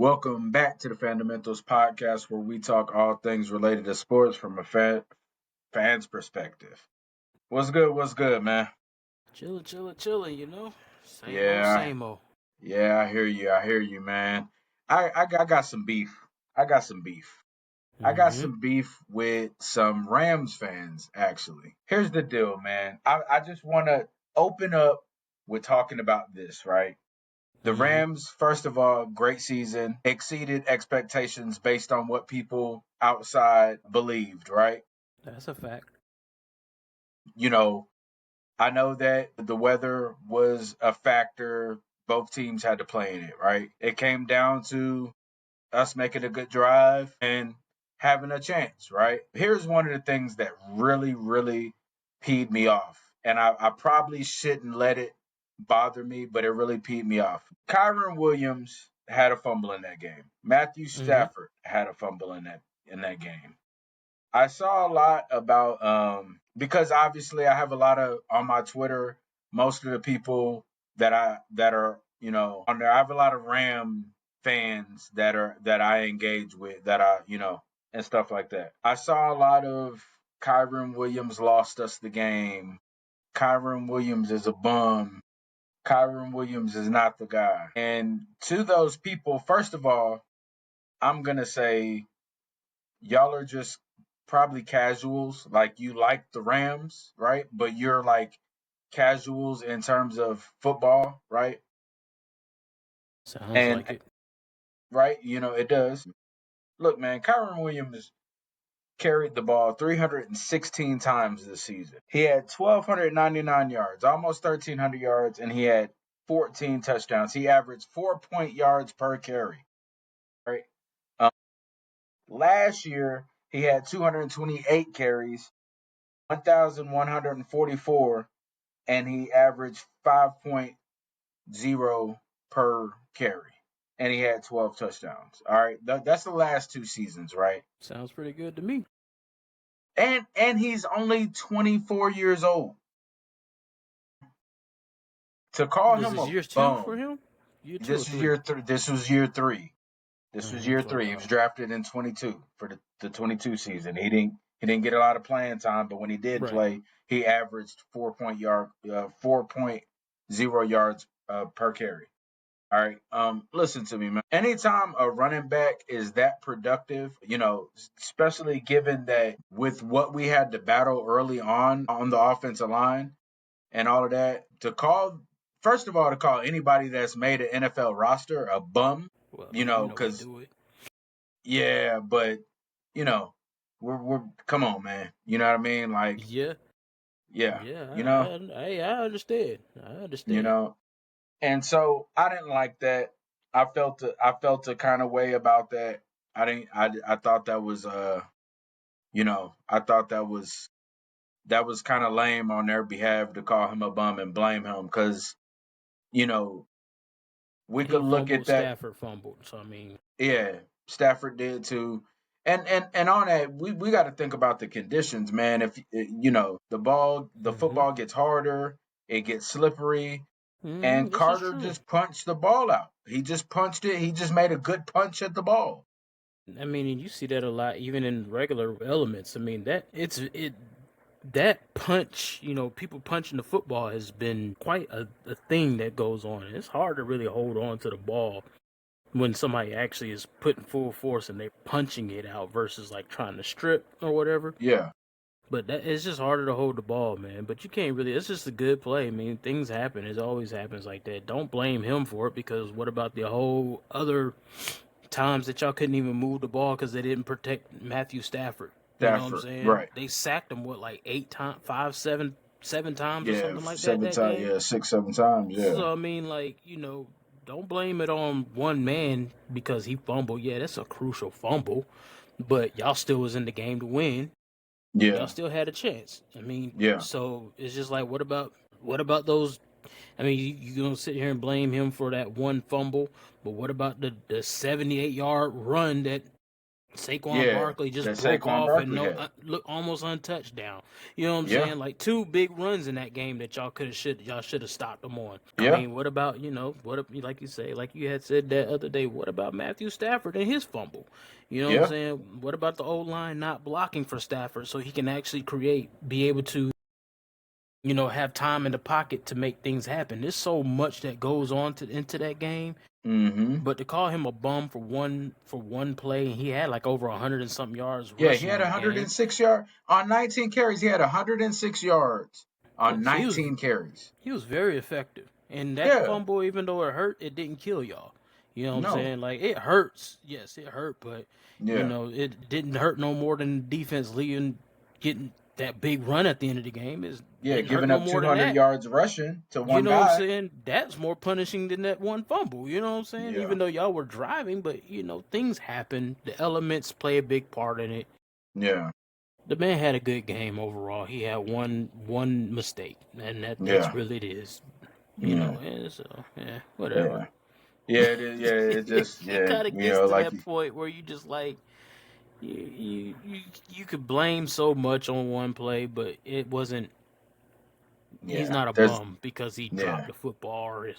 Welcome back to the Fandamentals Podcast, where we talk all things related to sports from a fan's perspective. What's good? What's good, man? Chilling, you know? Same old, Yeah, same old. yeah, I hear you. I hear you, man. I got some beef. I got some beef. I got Mm-hmm. some beef with some Rams fans, actually. Here's the deal, man. I just want to open up with talking about this, right? The Mm-hmm. Rams, first of all, great season, exceeded expectations based on what people outside believed, right? That's a fact. You know, I know that the weather was a factor. Both teams had to play in it, right? It came down to us making a good drive and having a chance, right? Here's one of the things that really peed me off. And I probably shouldn't let it bother me, but it really peed me off. Kyron Williams had a fumble in that game. Matthew Mm-hmm. Stafford had a fumble in that game. I saw a lot about because obviously I have a lot of on my Twitter. Most of the people that are on there, I have a lot of Ram fans that I engage with that I and stuff like that. I saw a lot of Kyron Williams lost us the game. Kyron Williams is a bum. Kyron Williams is not the guy. And to those people, first of all, I'm gonna say y'all are just probably casuals. Like you like the Rams, right? But you're like casuals in terms of football, right? Sounds And like it. right, it does. Look, man, Kyron Williams carried the ball 316 times this season. He had 1,299 yards, almost 1,300 yards, and he had 14 touchdowns. He averaged 4 yards per carry, right? Um, Last year, he had 228 carries, 1,144, and he averaged 5.0 per carry. And he had 12 touchdowns. All right. That's the last two seasons, right? Sounds pretty good to me. And he's only 24 years old. To call This him is a year two for bum, him? Year two or this is three? year this was year three. This was year That's what I three. He thought. was drafted in 22 for the 22 season. He didn't get a lot of playing time, but when he did Right. play, he averaged 4.0 yards per carry. All right. Listen to me, man. Anytime a running back is that productive, especially given that with what we had to battle early on the offensive line and all of that, first of all, to call anybody that's made an NFL roster a bum, Well, I mean, you know we because do it. yeah, but you know, we're come on, man. You know what I mean? Like, Yeah. yeah, Yeah. you know, I understand. I you understand. know. And so I didn't like that. I felt a kind of way about that. I didn't. I thought that was I thought that was kind of lame on their behalf to call him a bum and blame him because you know we He could look at fumbled, that. Stafford fumbled. So, I mean, Yeah, Stafford did too. And on that, we got to think about the conditions, man. If the mm-hmm. football gets harder, it gets slippery, Mm-hmm. and This is Carter true. just punched the ball out. He just punched it. He just made a good punch at the ball. I mean, and you see that a lot, even in regular elements. I mean, that punch, people punching the football has been quite a thing that goes on. It's hard to really hold on to the ball when somebody actually is putting full force and they're punching it out versus like trying to strip or whatever. Yeah, But it's just harder to hold the ball, man. But you can't really. It's just a good play. I mean, things happen. It always happens like that. Don't blame him for it because what about the whole other times that y'all couldn't even move the ball because they didn't protect Matthew Stafford? You know what I'm Stafford. saying? Right. They sacked him what like 8 times, seven times or Yeah, something like that seven that times. game. Yeah, 6, 7 times. Yeah, So I mean, like don't blame it on one man because he fumbled. Yeah, that's a crucial fumble, but y'all still was in the game to win. Y'all yeah, still had a chance. I mean, yeah. so it's just like, what about those? I mean, you gonna sit here and blame him for that one fumble, but what about the 78-yard run that Saquon Yeah, Barkley just that broke Saquon off and Barkley had. look almost untouched down. You know what I'm Yeah, saying? Like two big runs in that game that y'all should have stopped them on. I yeah, mean, what about like you say, like you had said that other day? What about Matthew Stafford and his fumble? You know what I'm yeah. saying? What about the old line not blocking for Stafford so he can actually be able to have time in the pocket to make things happen? There's so much that goes on into that game. Mm-hmm. But to call him a bum for one play, and he had like over 100 and something yards Yeah, he rushing had that game. 106 yards on 19 carries. He had 106 yards on Yes, he was 19 carries. he was very effective. And that Yeah, fumble, even though it hurt, it didn't kill y'all. You know what I'm no, saying? Like it hurts. Yes, it hurt, but yeah, it didn't hurt no more than defense leaving getting that big run at the end of the game. It yeah, didn't hurt giving no up more than 200 that. yards rushing to You one know what I'm guy. saying? That's more punishing than that one fumble. You know what I'm saying? Yeah, Even though y'all were driving, but things happen. The elements play a big part in it. yeah, The man had a good game overall. He had one mistake, and that's yeah, really it is. yeah, And so yeah, whatever. yeah, yeah. It is. Yeah, it just It yeah. kind of gets to that point where you just like you could blame so much on one play, but it wasn't. He's yeah. not a There's bum because he dropped yeah, the football or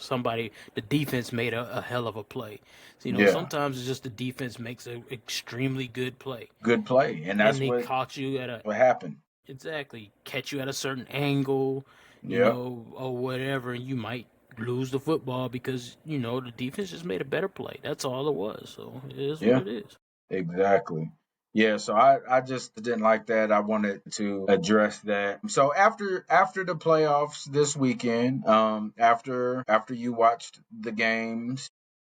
the defense made a hell of a play. So, yeah. sometimes it's just the defense makes an extremely good play, Good play, and and that's they caught you what happened. exactly catch you at a certain angle, Yeah, or whatever, and you might lose the football because the defense just made a better play. That's all it was. So it is what yeah. it is. Exactly. Yeah, so I just didn't like that. I wanted to address that. So after the playoffs this weekend, after you watched the games,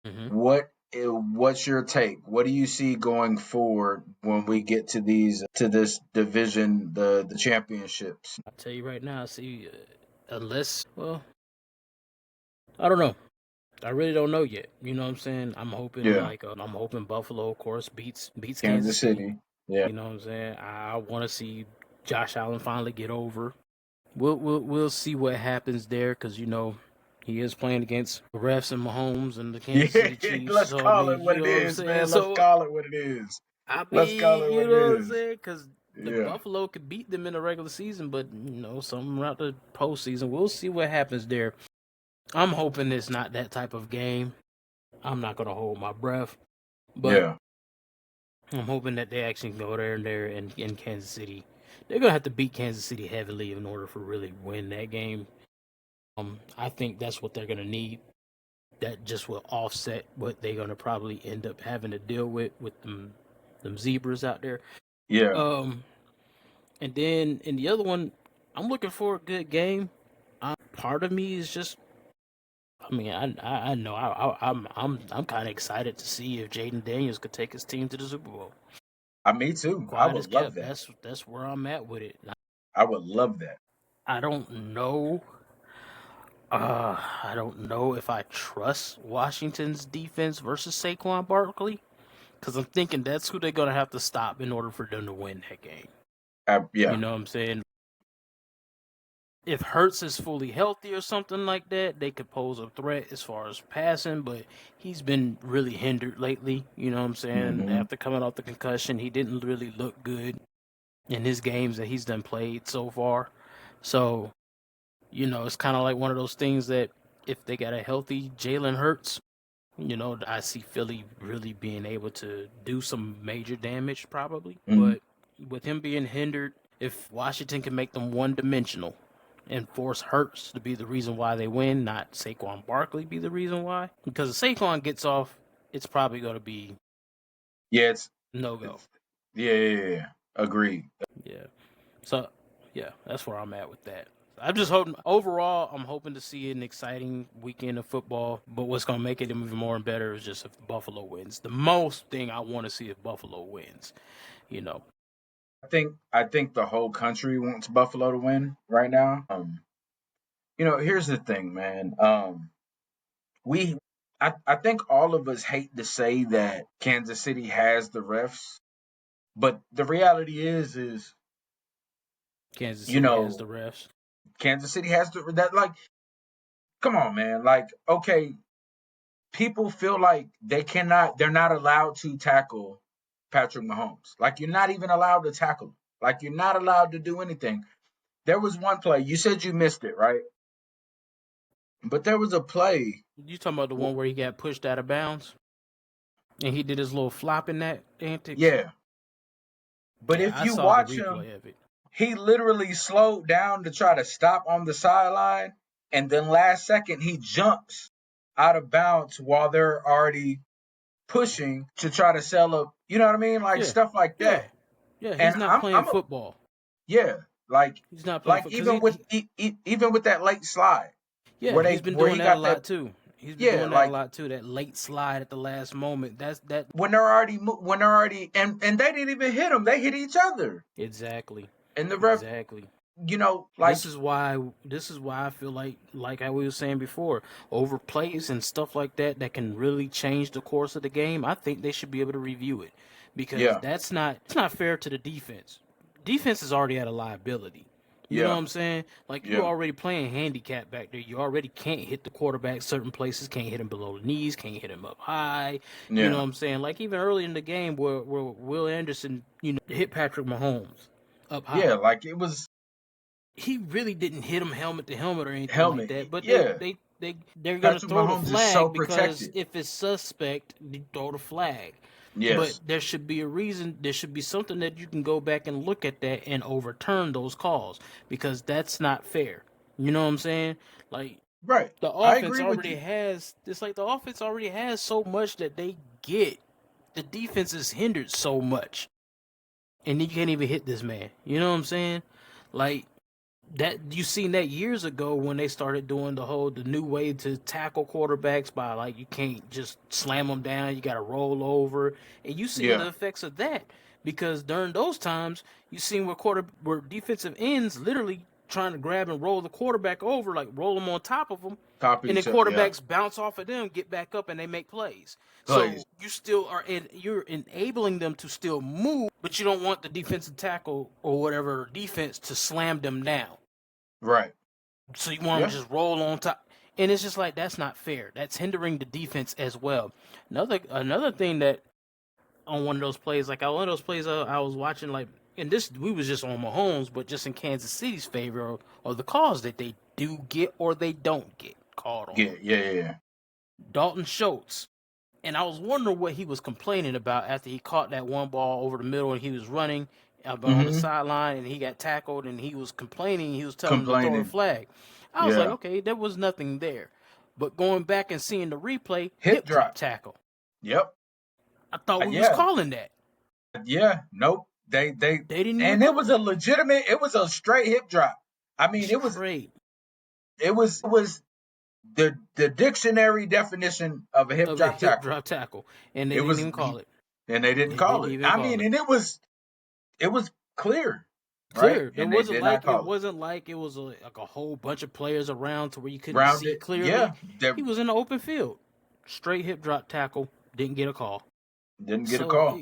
Hmm. what's your take? What do you see going forward when we get to this division, the championships? I'll tell you right now. See, unless I don't know. I really don't know yet. You know what I'm saying? I'm hoping Yeah, I'm hoping Buffalo, of course, beats Kansas Kansas City. City. Yeah, You know what I'm saying? I want to see Josh Allen finally get over. We'll see what happens there because he is playing against the refs and Mahomes and the Kansas yeah. City Chiefs. Let's So I call it mean, what you it know what I'm is, saying? man. Let's So call it what it is. I Let's call mean, it you what it know what I'm is. saying? Because the Yeah. Buffalo could beat them in the regular season, but something around the postseason. We'll see what happens there. I'm hoping it's not that type of game. I'm not gonna hold my breath, but Yeah. I'm hoping that they actually go there in Kansas City. They're gonna have to beat Kansas City heavily in order for really win that game. I think that's what they're gonna need. That just will offset what they're gonna probably end up having to deal with them zebras out there. Yeah. Um, and then in the other one, I'm looking for a good game. Part of me is just, I mean, I know I'm kind of excited to see if Jaden Daniels could take his team to the Super Bowl. Me too. I Quiet as would love kept. that. That's where I'm at with it. I would love that. I don't know. I don't know if I trust Washington's defense versus Saquon Barkley because I'm thinking that's who they're gonna have to stop in order for them to win that game. You Yeah. know what I'm saying? If Hurts is fully healthy or something like that, they could pose a threat as far as passing, but he's been really hindered lately. You know what I'm saying? Hmm. After coming off the concussion, he didn't really look good in his games that he's done played so far. So, it's kind of like one of those things that if they got a healthy Jalen Hurts, I see Philly really being able to do some major damage probably. Hmm. But with him being hindered, if Washington can make them one dimensional and force Hurts to be the reason why they win, not Saquon Barkley be the reason why. Because if Saquon gets off, it's probably going to be Yeah. no go. It's yeah. Agreed. Yeah. So, yeah, that's where I'm at with that. I'm just hoping, overall, I'm hoping to see an exciting weekend of football. But what's going to make it even more and better is just if Buffalo wins. The most thing I want to see if Buffalo wins, you know. I think the whole country wants Buffalo to win right now. Here's the thing, man. We I think all of us hate to say that Kansas City has the refs, but the reality is Kansas you City has know the refs. Kansas City has that, like, come on, man. Like, okay, people feel like they're not allowed to tackle Patrick Mahomes. Like, you're not even allowed to tackle. Like, you're not allowed to do anything. There was one play. You said you missed it, right? But there was a play. You talking about the one where he got pushed out of bounds and he did his little flopping that antics? Yeah. But Yeah, if I you saw watch the him, replay of it. he literally slowed down to try to stop on the sideline, and then last second he jumps out of bounds while they're already pushing to try to sell up. You know what I mean? Like, Yeah. stuff like Yeah. that. Yeah, he's And not playing football. yeah, like He's not playing football even with even with that late slide yeah, he's been where doing he that a got that. lot too. He's been Yeah, doing that a like lot too. That late slide at the last moment. That's that. when they're already and they didn't even hit him. They hit each other. Exactly. And the ref, Exactly. like This is why I feel like how we were saying before, overplays and stuff like that can really change the course of the game. I think they should be able to review it because yeah, it's not fair to the defense. Defense is already at a liability. You know yeah, what I'm saying? Like, you're yeah, already playing handicap back there. You already can't hit the quarterback certain places, can't hit him below the knees, can't hit him up high. You know yeah, what I'm saying? Like, even early in the game where Will Anderson, hit Patrick Mahomes up high. yeah. Like, it was He really didn't hit him helmet to helmet or anything like helmet. that, but Yeah, they're gonna Patrick throw the Mahomes is so flag because protected. if it's suspect, you throw the flag. But Yes, there should be a reason. There should be something that you can go back and look at that and overturn those calls because that's not fair. You know what I'm saying? Like, right. the I offense agree with already you. has. It's like the offense already has so much that they get. The defense is hindered so much, and you can't even hit this man. You know what I'm saying? Like, that you seen that years ago when they started doing the new way to tackle quarterbacks by, like, you can't just slam them down, you got to roll over, and you seen the Yeah, effects of that because during those times you seen where defensive ends literally trying to grab and roll the quarterback over, like roll them on top of them, copy and then each other. Yeah, quarterbacks bounce off of them, get back up, and they make plays. plays. So you still you're enabling them to still move, but you don't want the defensive tackle or whatever defense to slam them down. Right. So you want Yeah. to just roll on top, and it's just like that's not fair. That's hindering the defense as well. Another thing that on one of those plays, like one of those plays I was watching, like, and this we was just on Mahomes, but just in Kansas City's favor or the calls that they do get or they don't get called on Yeah. them. Yeah. Yeah. Dalton Schultz. And I was wondering what he was complaining about after he caught that one ball over the middle and he was running on the Mm-hmm. sideline and he got tackled and he was complaining. He was telling him to throw a Complaining. flag. I was like, Yeah. okay, there was nothing there. But going back and seeing the replay, Hip hip drop drop. tackle. Yep. I thought we was Yeah. calling that. Yeah. Nope. They didn't even and it call was it. it was a straight hip drop. I mean, Straight it was the dictionary definition of a hip of a drop hip tackle. drop tackle, and they It didn't was, even call it. and they didn't They call didn't it. even I call mean, it. and it was clear, right? Clear. And they did not It call it. wasn't like it was like a whole bunch of players around to where you couldn't see Rounded. clearly. Yeah. They He was in the open field. Straight hip drop tackle. Didn't get a call. didn't get a So, call.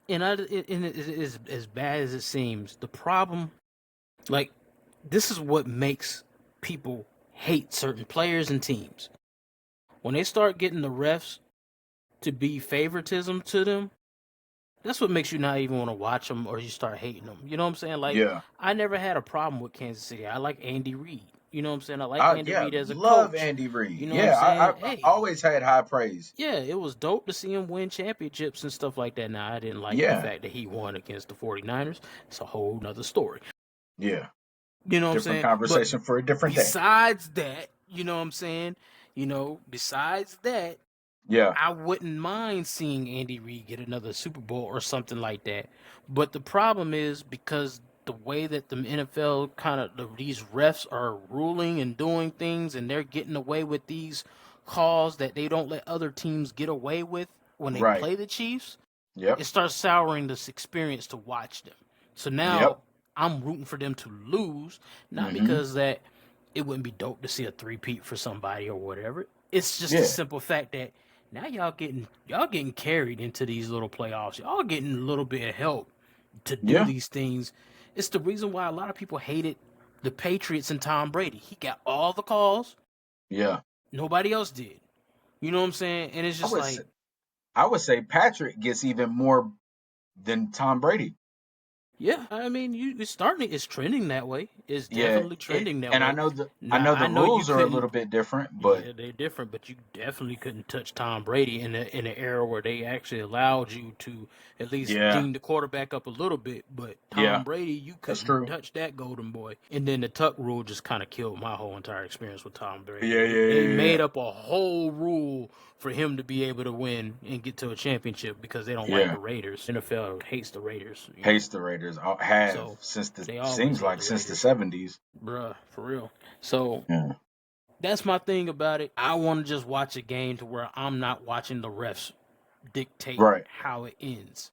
and it is as bad as it seems. The problem, like, this is what makes people hate certain players and teams. When they start getting the refs to be favoritism to them, that's what makes you not even want to watch them or you start hating them. You know what I'm saying? Like, Yeah. I never had a problem with Kansas City. I like Andy Reid. You know what I'm saying? I like Andy Yeah. Reid as a Love coach. Andy Reid. You know what I'm Yeah. saying? I Hey, always had high praise. yeah, it was dope to see him win championships and stuff like that. Now, I didn't like the Yeah. fact that he won against the 49ers. It's a whole nother story. Yeah. You know what I'm Different saying? conversation for a different day. Besides that, you know what I'm saying? Besides that, Yeah. I wouldn't mind seeing Andy Reid get another Super Bowl or something like that. But the problem is because the way that the NFL these refs are ruling and doing things and they're getting away with these calls that they don't let other teams get away with when they Right. play the Chiefs, Yep. it starts souring this experience to watch them. So now Yep. I'm rooting for them to lose, not Mm-hmm. because that it wouldn't be dope to see a three-peat for somebody or whatever. It's just Yeah. the simple fact that now y'all getting carried into these little playoffs. Y'all getting a little bit of help to do Yeah. these things. It's the reason why a lot of people hated the Patriots and Tom Brady. He got all the calls. Yeah. Nobody else did. You know what I'm saying? And it's just like, I would say Patrick gets even more than Tom Brady. Yeah, I mean, it's trending that way. It's Yeah, definitely trending that and way. I Now, know I the know you rules are a couldn't. little bit different, but Yeah, they're different, but you definitely couldn't touch Tom Brady in an era where they actually allowed you to at least yeah, ding the quarterback up a little bit. But yeah, Tom Brady, you that's couldn't true. touch that golden boy. And then the tuck rule just kind of killed my whole entire experience with Tom Brady. Yeah, yeah, They yeah, made up a whole rule for him to be able to win and get to a championship because they don't like yeah. the Raiders. NFL hates the Raiders, Hates the Raiders. Have So since the they always seems hate like the since the Raiders, 70s. bruh, for real. So Yeah. that's my thing about it. I want to just watch a game to where I'm not watching the refs dictate Right. how it ends.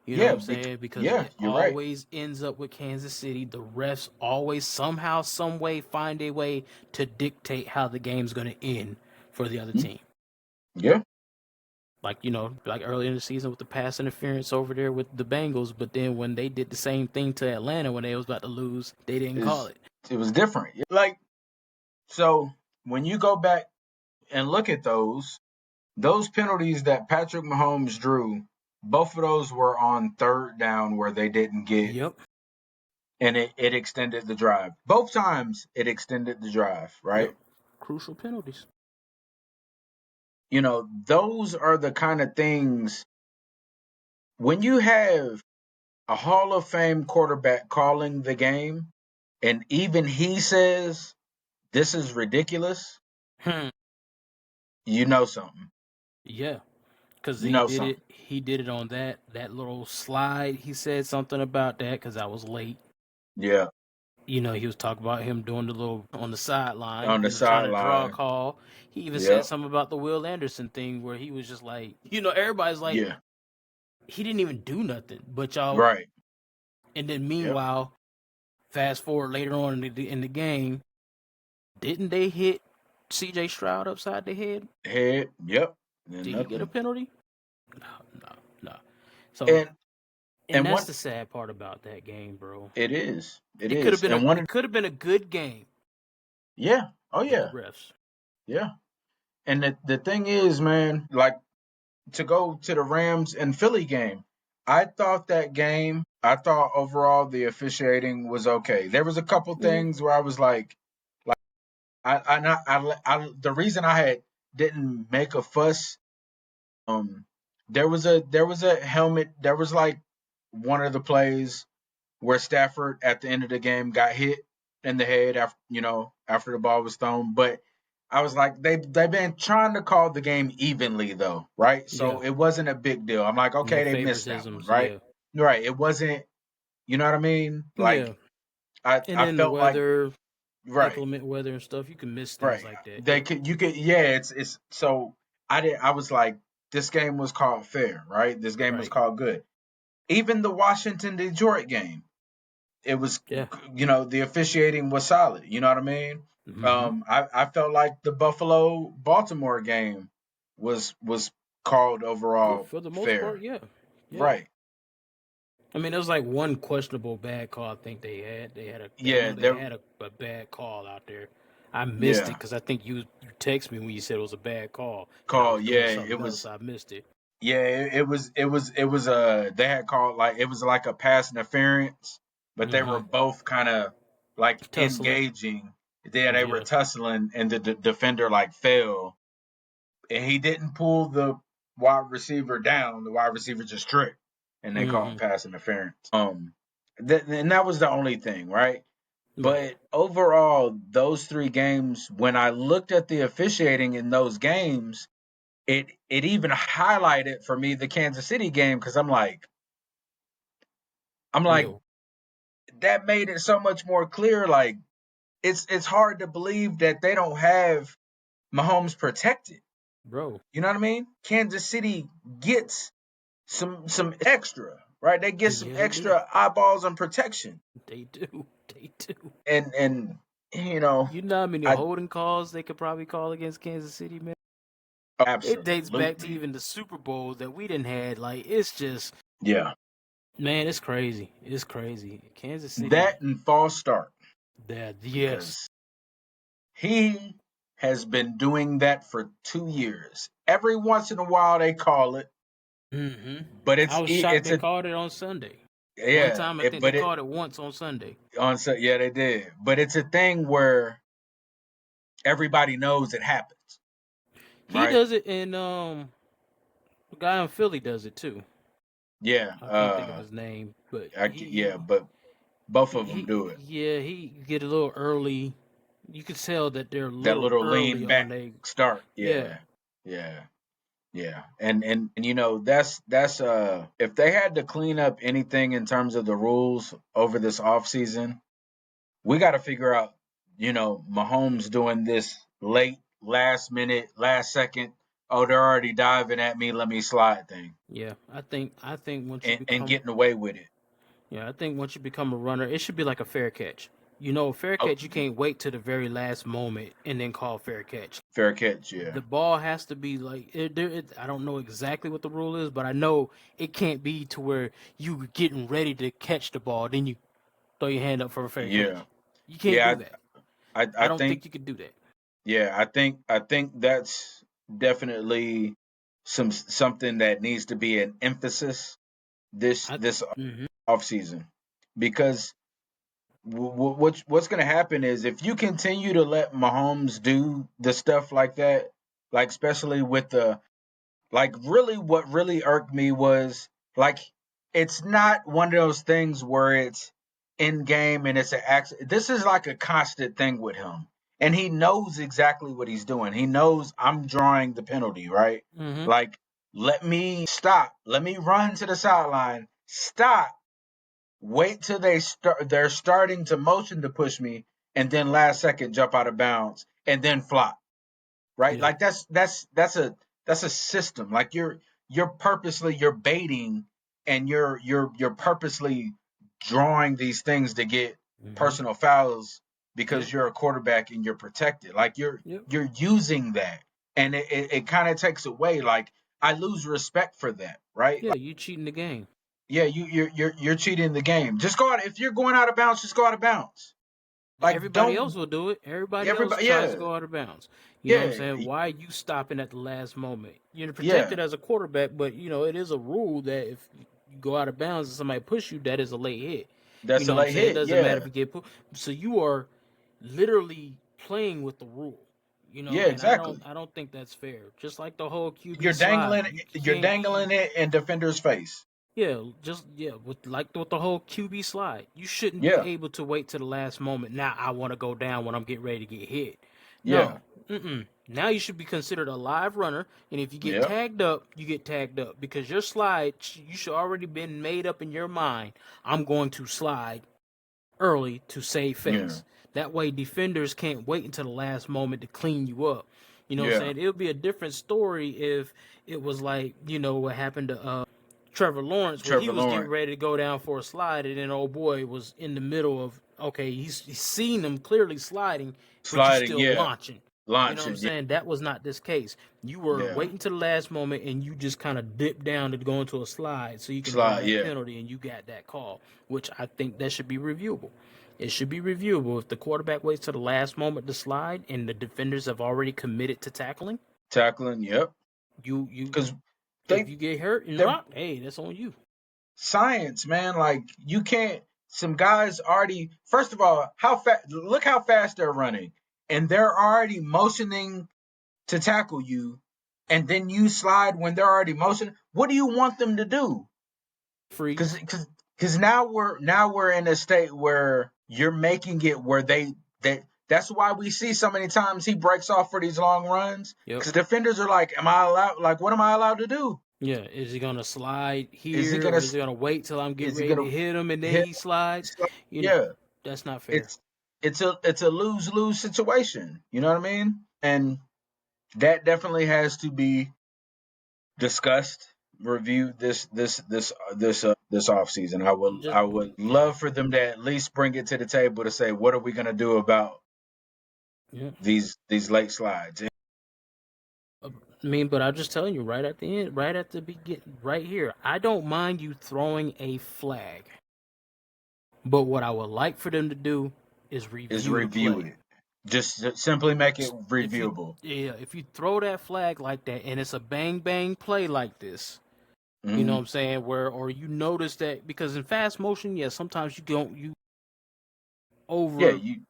You know what Yeah. I'm saying? Because Yeah. it You're right. always ends up with Kansas City. The refs always somehow, some way find a way to dictate how the game's going to end for the other Hmm? team. Yeah. Like, like early in the season with the pass interference over there with the Bengals, but then when they did the same thing to Atlanta when they was about to lose, they didn't call Is it. it was different. Like so when you go back and look at those penalties that Patrick Mahomes drew, both of those were on third down where they didn't get, Yep. and it extended the drive. Both times it extended the drive, right? Yep. Crucial penalties. Those are the kind of things when you have a Hall of Fame quarterback calling the game, and even he says this is ridiculous, Hmm. you know something. Yeah. Because You know something. he did it on that little slide. He said something about that because I was late. Yeah. He was talking about him doing the little on the sideline, On the trying to draw a sideline. call. He even said Yep. something about the Will Anderson thing where he was just like, everybody's like, Yeah. he didn't even do nothing, but y'all. Right. And then Yep. meanwhile, fast forward later on in the game, didn't they hit C.J. Stroud upside the head? Head. Yep. And Did he get a nothing. penalty? No, no, no. So, And and and that's one the sad part about that game, bro. it is. It It could have is. been And one it could have been a good game, yeah. Oh but the yeah. refs. Yeah. And the thing is, man, like to go to the Rams and Philly game, I thought overall the officiating was okay. There was a couple Hmm. things where I was like the reason I had didn't make a fuss. There was a helmet. There was like one of the plays where Stafford at the end of the game got hit in the head after the ball was thrown. But I was like, they've been trying to call the game evenly though, right? Yeah, So it wasn't a big deal. I'm like, no okay, they missed that one, favoritisms. right? Yeah, Right. It wasn't, you know what I mean? Like yeah. And I then the felt like weather, right, inclement weather and stuff, you can miss things right. like that. They Yep. could you could yeah, it's so I was like, this game was called fair, right? This game was Right. called good. Even the Washington Detroit game, it was Yeah. the officiating was solid. You know what I mean? Hmm. I felt like the Buffalo Baltimore game was called Yeah. overall For the most part, fair. yeah. Yeah. Right. I mean, there was like one questionable bad call. I think they had. I Yeah. know they There. had a bad call out there. I missed it Yeah. because I think you texted me when you said it was a bad call, and I Call. was doing Yeah. something It else. was. I missed it. Yeah. It was. They had called like it was like a pass interference, but they were Hmm. both kind of like Tussling. engaging. They were Yeah. tussling, and the defender like fell, and he didn't pull the wide receiver down. The wide receiver just tripped, and they called Hmm. pass interference. And that was the only thing, right? Right. But overall, those three games, when I looked at the officiating in those games, it even highlighted for me the Kansas City game because I'm like Yeah, that made it so much more clear. Like it's hard to believe that they don't have Mahomes protected. bro. You know what I mean? Kansas City gets some extra, right? They get some Yeah, they do. extra eyeballs and protection. They do. They do. And you know, You know how many I holding calls they could probably call against Kansas City, man? It dates back to absolutely. even the Super Bowls that we didn't had. Like, it's just, Yeah. man, it's crazy. It's crazy. Kansas City, That and false start that, yes, because he has been doing that for 2 years. Every once in a while they call it, Mm-hmm. But I was shocked it's they a called it on Sunday. One yeah, time I think they but it called it once on Sunday. yeah, they did. But it's a thing where everybody knows it happens, He right? does it, and the guy in Philly does it too. Yeah, I can't think of his name, but yeah, but both of them do he it. yeah, he get a little early. You could tell that they're a That little little early lean on back they start. yeah. Yeah, yeah, yeah. And you know that's if they had to clean up anything in terms of the rules over this offseason, we got to figure out, Mahomes doing this late, last minute, last second. Oh, they're already diving at me. Let me slide thing, Yeah, I think once you and become getting away with it. yeah, I think once you become a runner, it should be like a fair catch. A fair Oh, catch you can't wait to the very last moment and then call fair catch. fair catch. Yeah, The ball has to be like I don't know exactly what the rule is, but I know it can't be to where you getting ready to catch the ball, then you throw your hand up for a fair yeah, catch. You can't do yeah. that. I I don't think think you could do that. yeah, I think that's definitely something that needs to be an emphasis this I this hmm off season, because what's going to happen is if you continue to let Mahomes do the stuff like that, like especially with the like really what really irked me was like it's not one of those things where it's in game and it's an accident. This is like a constant thing with him. And he knows exactly what he's doing. He knows I'm drawing the penalty, right? hmm Like, let me stop. Let me run to the sideline. Stop. Wait till they're starting to motion to push me, and then last second jump out of bounds and then flop, right? Yeah. Like that's a system. Like you're baiting, and you're purposely drawing these things to get hmm personal fouls Yep. because you're a quarterback and you're protected. Like you're Yep. you're using that, and it kind of takes away. Like I lose respect for that, right? Yeah, Like you cheating the game. yeah, you're cheating the game. Just go out if you're going out of bounds. Just go out of bounds. Like Everybody don't else will do it. Everybody else everybody. tries to Yeah, go out of bounds. You know what I'm yeah, saying? Why are you stopping at the last moment? You're yeah. protected as a quarterback, but it is a rule that if you go out of bounds and somebody push you, that is a late hit. You That's a know what I'm late saying? It hit. doesn't matter Yeah, if you get put. So you are literally playing with the rule. yeah, And I exactly. don't think that's fair. Just like the whole You're QB slide, dangling you you're can't dangling be it in defender's face. with the whole QB slide. You shouldn't be Yeah, able to wait to the last moment. Now I want to go down when I'm getting ready to get hit. yeah, No, now you should be considered a live runner, and if you get yeah, tagged up, you get tagged up because your slide you should already been made up in your mind. I'm going to slide early to save yeah, face. That way, defenders can't wait until the last moment to clean you up. You know what I'm yeah. saying? It would be a different story if it was like, what happened to Trevor Lawrence, where he Trevor was getting Lawrence ready to go down for a slide, and then old boy was in the middle of, okay, he's seen him clearly sliding, but you sliding. still Yeah, launching. You know what I'm launching. Yeah, saying? That was not this case. You were yeah. waiting to the last moment, and you just kind of dipped down to go into a slide so you can draw Slide. that Yeah, penalty, and you got that call, which I think that should be reviewable. It should be reviewable if the quarterback waits to the last moment to slide, and the defenders have already committed to tackling. tackling. Yep. You Because if they you get hurt and they're dropped, hey, that's on you. science, man. Like you can't. Some guys already. First of all, how fast? Look how fast they're running, and they're already motioning to tackle you, and then you slide when they're already motioning. What do you want them to do? Because Freeze. because now we're in a state where you're making it where that's why we see so many times he breaks off for these long runs, Yep. because defenders are like, am I allowed, like, what am I allowed to do? Yeah. Is he gonna slide Is he here, or gonna is he gonna wait till I'm getting is he ready gonna to hit him and then hit? he slides? You know, Yeah, that's not fair. it's a lose-lose situation, you know what I mean? And that definitely has to be discussed, reviewed this off season. I would Just I would love for them to at least bring it to the table to say, what are we gonna do about yeah. these late slides? I mean, but I'm just telling you, right at the end, right at the beginning, right here, I don't mind you throwing a flag, but what I would like for them to do is Is review the review play. it. Just simply make it reviewable. If you throw that flag like that and it's a bang bang play like this, You know what I'm saying? Or you notice that because in fast motion, yeah, sometimes you Yeah, over. you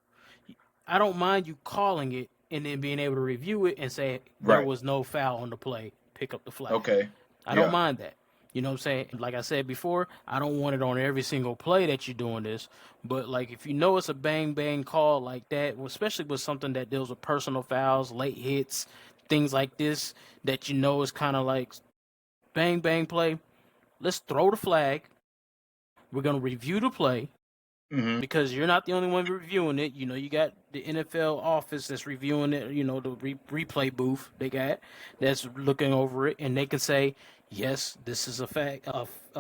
I don't mind you calling it and then being able to review it and say there right. was no foul on the play. Pick up the flag. Okay. I don't Yeah. mind that. You know what I'm saying? Like I said before, I don't want it on every single play that you're doing this. But like if you know it's a bang bang call like that, especially with something that deals with personal fouls, late hits, things like this, that you know is kind of like bang bang play, let's throw the flag. We're gonna review the play Mm-hmm. because you're not the only one reviewing it. You know, you got the NFL office that's reviewing it. You know, the replay booth they got that's looking over it, and they can say, yes, this is a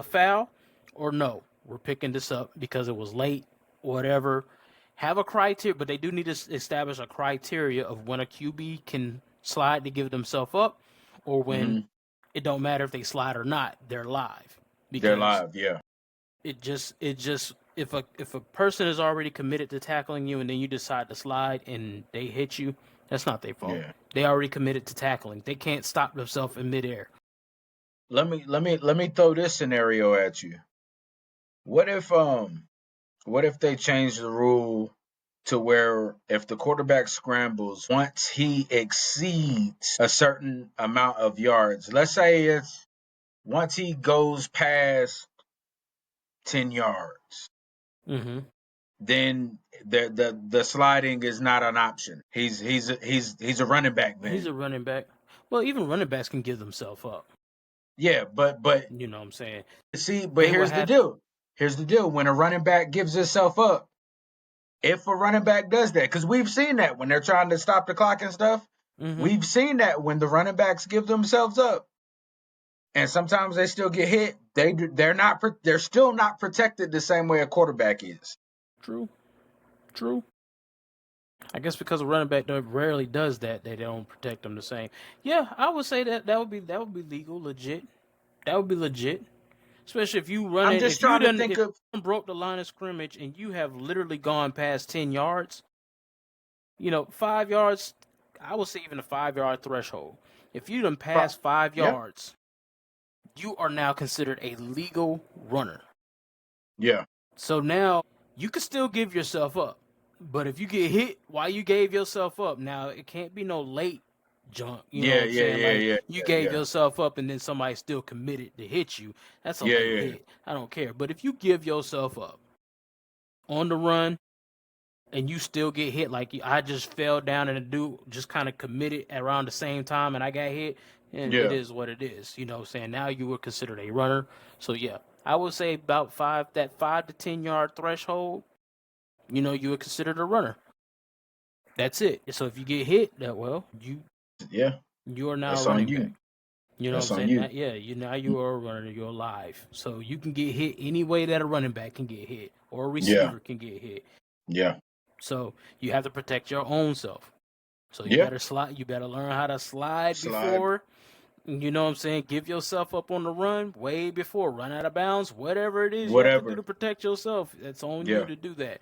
foul, or no, we're picking this up because it was late, whatever. Have a criteria, but they do need to establish a criteria of when a QB can slide to give themselves up, or when Mm-hmm. it don't matter if they slide or not, they're live They're because live. Yeah. it just if a person is already committed to tackling you and then you decide to slide and they hit you, that's not their fault. Yeah. They already committed to tackling. They can't stop themselves in midair. Let me throw this scenario at you. What if they change the rule to where if the quarterback scrambles once he exceeds a certain amount of yards, let's say it's once he goes past 10 yards, Mm-hmm. then the sliding is not an option. He's a running back He's then. a running back. Well, even running backs can give themselves up. Yeah, but You know what I'm saying? see, but They will here's the have. deal. Here's the deal. When a running back gives himself up, if a running back does that, because we've seen that when they're trying to stop the clock and stuff, Mm-hmm. we've seen that when the running backs give themselves up, and sometimes they still get hit. They're still not protected the same way a quarterback is. True. True. I guess because a running back rarely does that, they don't protect them the same. Yeah, I would say that would be legal, legit. That would be legit. Especially if you run I'm it, just if you trying to done think if of you broke the line of scrimmage and you have literally gone past 10 yards, 5 yards, I would say even a 5 yard threshold. If you done pro- passed five yeah, yards, you are now considered a legal runner. yeah, So now you can still give yourself up. But if you get hit while you gave yourself up, now it can't be no late junk. You know what yeah, I'm yeah, saying? yeah, Like yeah, you gave yeah, yourself up and then somebody still committed to hit you. That's a yeah, late yeah, yeah, hit. I don't care. But if you give yourself up on the run and you still get hit, like I just fell down and a dude just kind of committed around the same time and I got hit, and it yeah. is what it is. You know what I'm saying? Now you were considered a runner. So yeah, I would say about that 5 to 10 yard threshold, you were considered a runner. That's it. So if you get hit that well, Yeah. you are now a That's on running you. back. You know what I'm That's on saying? you. That, yeah, you are a runner. You're alive. So you can get hit any way that a running back can get hit or a Yeah, receiver can get hit. yeah, So you have to protect your own self. So you yeah. better slide. You better learn how to slide Slide, before. You know what I'm saying? Give yourself up on the run way before. Run out of bounds. Whatever it is you have to do whatever. to protect yourself, it's on you Yeah, to do that.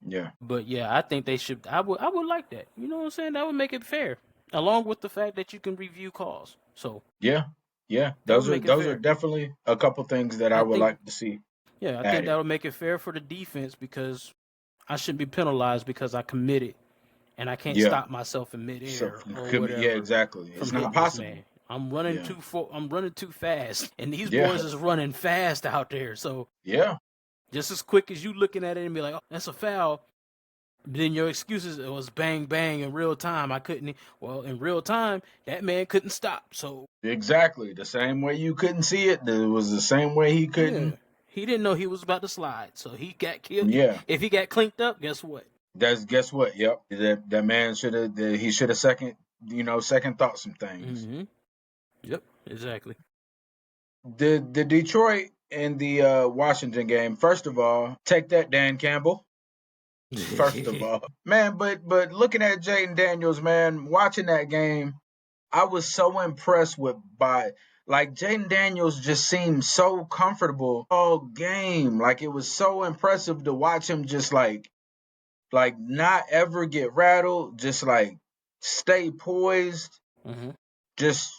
yeah, But yeah, I think they should. I would like that. You know what I'm saying? That would make it fair, along with the fact that you can review calls. So yeah, yeah. that would Those are make it those are fair. definitely a couple things that I I would think, like to see yeah, I think that added. would make it fair for the defense because I shouldn't be penalized because I committed and I can't Yeah. stop myself in So midair or yeah, whatever exactly. from It's not hitting this possible. man. I'm running Yeah, I'm running too fast, and these yeah, boys is running fast out there. So yeah. just as quick as you looking at it and be like, "Oh, that's a foul," then your excuses it was bang bang in real time. I couldn't. Well, in real time, that man couldn't stop. So Exactly. The same way you couldn't see it, it was the same way he yeah, couldn't. he didn't know he was about to slide. So he got killed. Yeah. If he got clinked up, guess what? That's guess what? Yep. That man should have second thought some things. Mm-hmm. Yep. Exactly. The Detroit and the Washington game. First of all, take that, Dan Campbell. First of all, man, but looking at Jaden Daniels, man, watching that game, I was so impressed with by like Jaden Daniels just seemed so comfortable all game. Like it was so impressive to watch him just like not ever get rattled, just like stay poised, Mm-hmm. just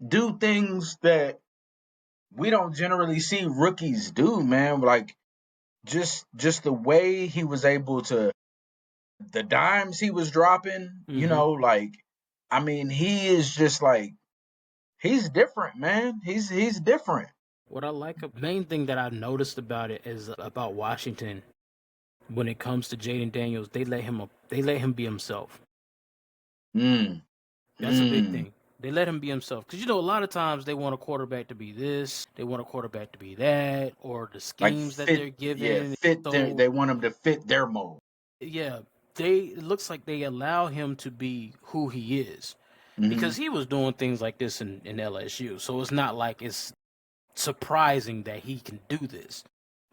do things that we don't generally see rookies do, man. Like just the way he was able to, the dimes he was dropping, like, I mean, he is just like, he's different, man. He's different. What I like, main thing that I've noticed about it is about Washington. When it comes to Jaden Daniels, they let him be himself. Mm. That's a big thing. They let him be himself. Because, a lot of times they want a quarterback to be this, they want a quarterback to be that, or the Like schemes that fit, they're yeah, given. fit their, So, they want him to fit their mold. yeah, it looks like they allow him to be who he is. Because he was doing things like this in LSU. So it's not like it's surprising that he can do this.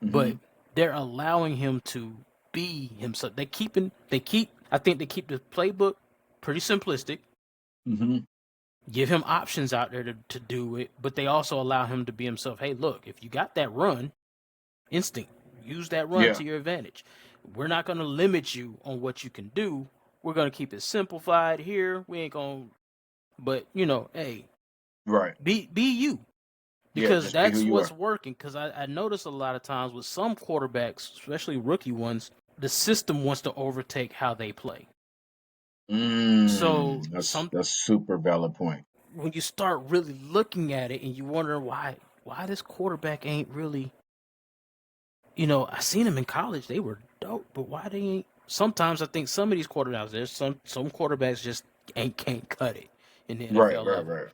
But they're allowing him to be himself. I think they keep the playbook pretty simplistic. Give him options out there to do it, but they also allow him to be himself. Hey, look, if you got that run instinct, use that run to your advantage. We're not going to limit you on what you can do. We're going to keep it simplified here. We ain't going to, but hey, Right. be you. Yeah, Because just be who that's you what's are. working. Because I notice a lot of times with some quarterbacks, especially rookie ones, the system wants to overtake how they play. So That's a super valid point. when you start really looking at it and you wonder why this quarterback ain't really, I seen them in college, they were dope, but why they ain't? Sometimes I think some of these quarterbacks, there's some quarterbacks just can't cut it in the NFL level.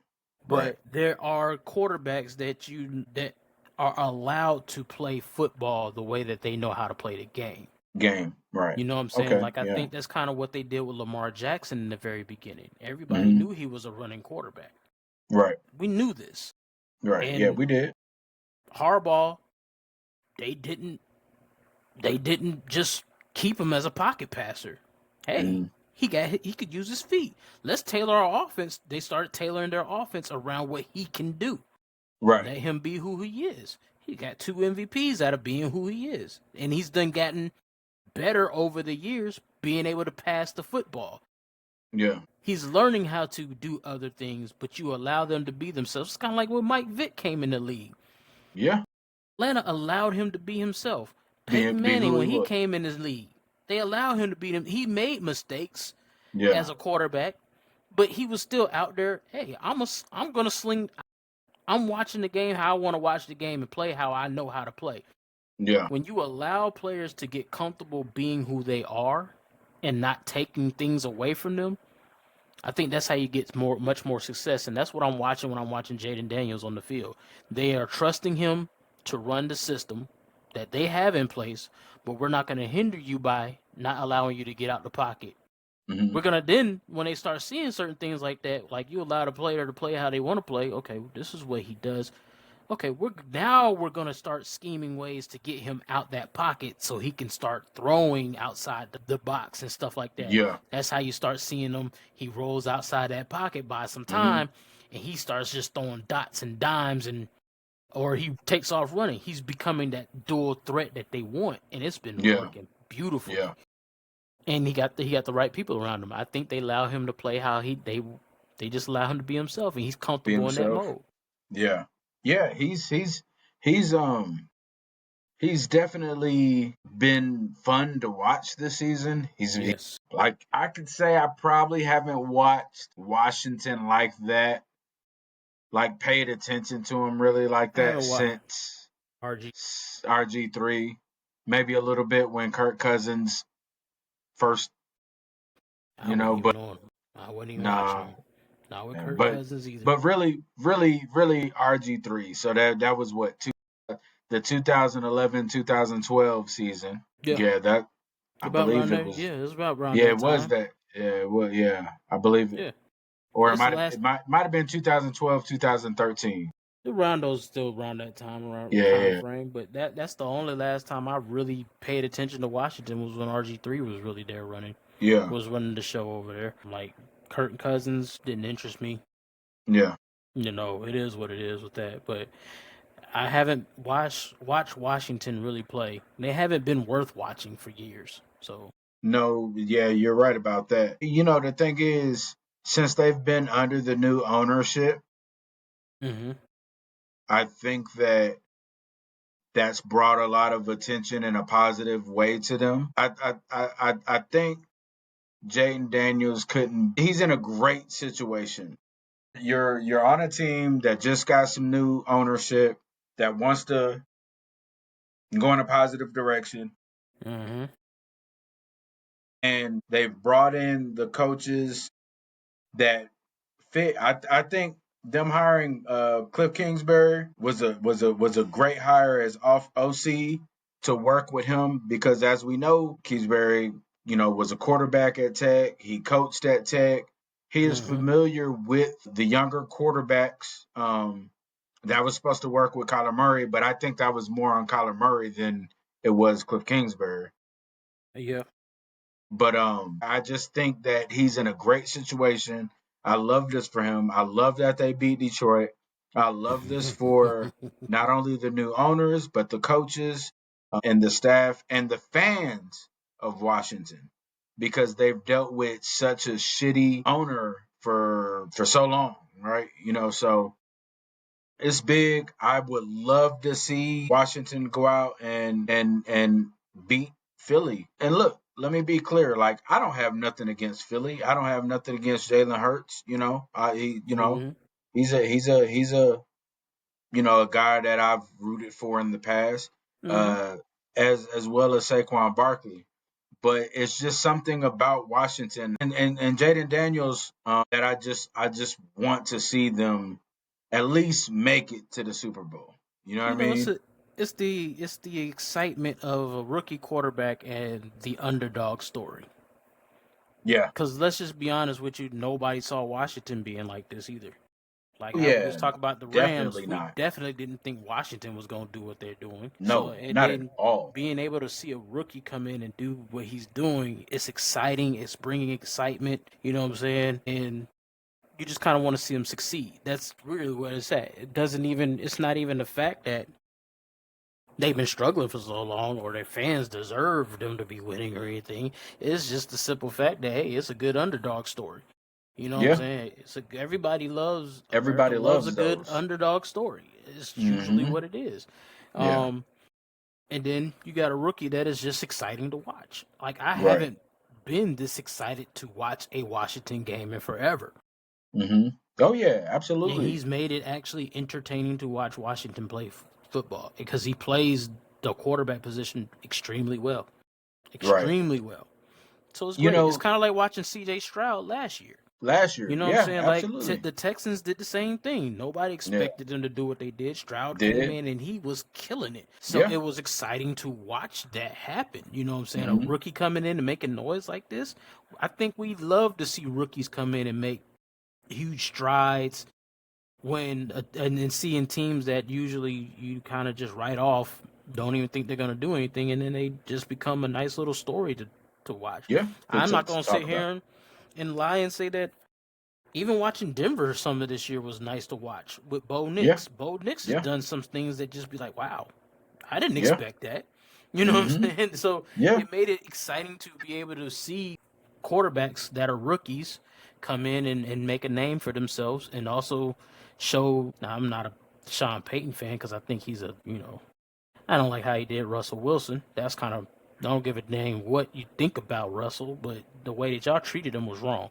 But there are quarterbacks that are allowed to play football the way that they know how to play the game. Right. You know what I'm saying? Okay. Like, I Yeah. think that's kind of what they did with Lamar Jackson in the very beginning. Everybody knew he was a running quarterback. Right. We knew this. Right. And Yeah, we did. Harbaugh, they didn't just keep him as a pocket passer. Hey, he could use his feet. Let's tailor our offense. They started tailoring their offense around what he can do. Right. Let him be who he is. He got 2 MVPs out of being who he is. And he's done gotten better over the years being able to pass the football. Yeah. He's learning how to do other things, but you allow them to be themselves. It's kind of like when Mike Vick came in the league. Yeah. Atlanta allowed him to be himself. Be Peyton who Manning, when he was. came in his league, they allowed him to be him. He made mistakes Yeah. as a quarterback, but he was still out there. Hey, I'm gonna sling. I'm watching the game how I want to watch the game and play how I know how to play. Yeah. When you allow players to get comfortable being who they are and not taking things away from them, I think that's how you get much more success. And that's what I'm watching when I'm watching Jaden Daniels on the field. They are trusting him to run the system that they have in place, but we're not going to hinder you by not allowing you to get out the pocket. We're going to then, when they start seeing certain things like that, like you allow the player to play how they want to play, okay, this is what he does. Okay, we're going to start scheming ways to get him out that pocket so he can start throwing outside the box and stuff like that. Yeah. That's how you start seeing him. He rolls outside that pocket by some time, and he starts just throwing dots and dimes, or he takes off running. He's becoming that dual threat that they want, and it's been working beautifully. Yeah. And he got the right people around him. I think they allow him to play how they just allow him to be himself, and he's comfortable in that mode. Yeah. Yeah, he's definitely been fun to watch this season. Yes. Like, I could say I probably haven't watched Washington like that, like paid attention to him really like that since RG3. Maybe a little bit when Kirk Cousins first, I wasn't but even on him. I wasn't even nah. watching him. Not with Kirk But Cousins either. but really RG3. So that was what, the 2011-2012 season. Yeah, that I about believe around it there. was. Yeah, it was about around Yeah, that it was time. that. Yeah, well, yeah, I believe it. Yeah. Or That's it might have been 2012, 2013. Around those, still around that time, around Yeah. frame. But that's the only last time I really paid attention to Washington was when RG3 was really there running. Yeah. Was running the show over there. Like Kirk Cousins didn't interest me. Yeah. It is what it is with that. But I haven't watched Washington really play. They haven't been worth watching for years. So No, yeah, you're right about that. The thing is, since they've been under the new ownership, I think that that's brought a lot of attention in a positive way to them. I think Jaden Daniels couldn't. He's in a great situation. You're on a team that just got some new ownership that wants to go in a positive direction, Mm-hmm. and they've brought in the coaches that fit. I think them hiring Cliff Kingsbury was a great hire as off OC to work with him, because as we know, Kingsbury, was a quarterback at Tech. He coached at Tech. He is Mm-hmm. familiar with the younger quarterbacks. That was supposed to work with Kyler Murray, but I think that was more on Kyler Murray than it was Cliff Kingsbury. Yeah. But I just think that he's in a great situation. I love this for him. I love that they beat Detroit. I love this for not only the new owners, but the coaches and the staff and the fans of Washington, because they've dealt with such a shitty owner for so long, right? So it's big. I would love to see Washington go out and beat Philly. And look, let me be clear. Like, I don't have nothing against Philly. I don't have nothing against Jalen Hurts. Mm-hmm. He's a a guy that I've rooted for in the past, Mm-hmm. uh, as well as Saquon Barkley. But it's just something about Washington and Jaden Daniels that I just want to see them at least make it to the Super Bowl. You know what I You know, mean? it's the excitement of a rookie quarterback and the underdog story. Yeah. Because let's just be honest with you, nobody saw Washington being like this either. Like how we just Yeah. talked about the Rams, Definitely we not. definitely didn't think Washington was going to do what they're doing. So, No, and not at then all. being able to see a rookie come in and do what he's doing, it's exciting. It's bringing excitement. You know what I'm saying? And you just kind of want to see him succeed. That's really what it's at. It's not even the fact that they've been struggling for so long or their fans deserve them to be winning or anything. It's just the simple fact that, hey, it's a good underdog story. You know what I'm Yeah. saying? Everybody loves America Everybody loves a loves good those. underdog story. It's usually Mm-hmm. what it is. Yeah. Um, and then you got a rookie that is just exciting to watch. Like I Right. haven't been this excited to watch a Washington game in forever. Mm-hmm. Oh yeah, And absolutely. he's made it actually entertaining to watch Washington play football because he plays the quarterback position extremely well. Right. Extremely well. So it's You great. It's know, kind of like watching CJ Stroud last year. last You year, know what I'm yeah, saying? Like absolutely. the Texans did the same thing. Nobody Yeah. expected them to do what they did. Stroud came Did. in and he was killing it. So Yeah. it was exciting to watch that happen. You know what I'm saying? A Mm-hmm. rookie coming in and making noise like this. I think we love to see rookies come in and make huge strides when and then seeing teams that usually you kind of just write off, don't even think they're going to do anything, and then they just become a nice little story to watch. Yeah. To, I'm to, not to going to talk sit about. here and lie and say that even watching Denver some of this year was nice to watch with Bo Yeah. Nix. Bo Nix has Yeah. done some things that just be like, wow, I didn't Yeah. expect that. You know what Mm-hmm. I'm saying? So Yeah. it made it exciting to be able to see quarterbacks that are rookies come in and make a name for themselves and also show. Now, I'm not a Sean Payton fan because I think he's I don't like how he did Russell Wilson. That's kind of, don't give a dang what you think about Russell, but the way that y'all treated him was wrong.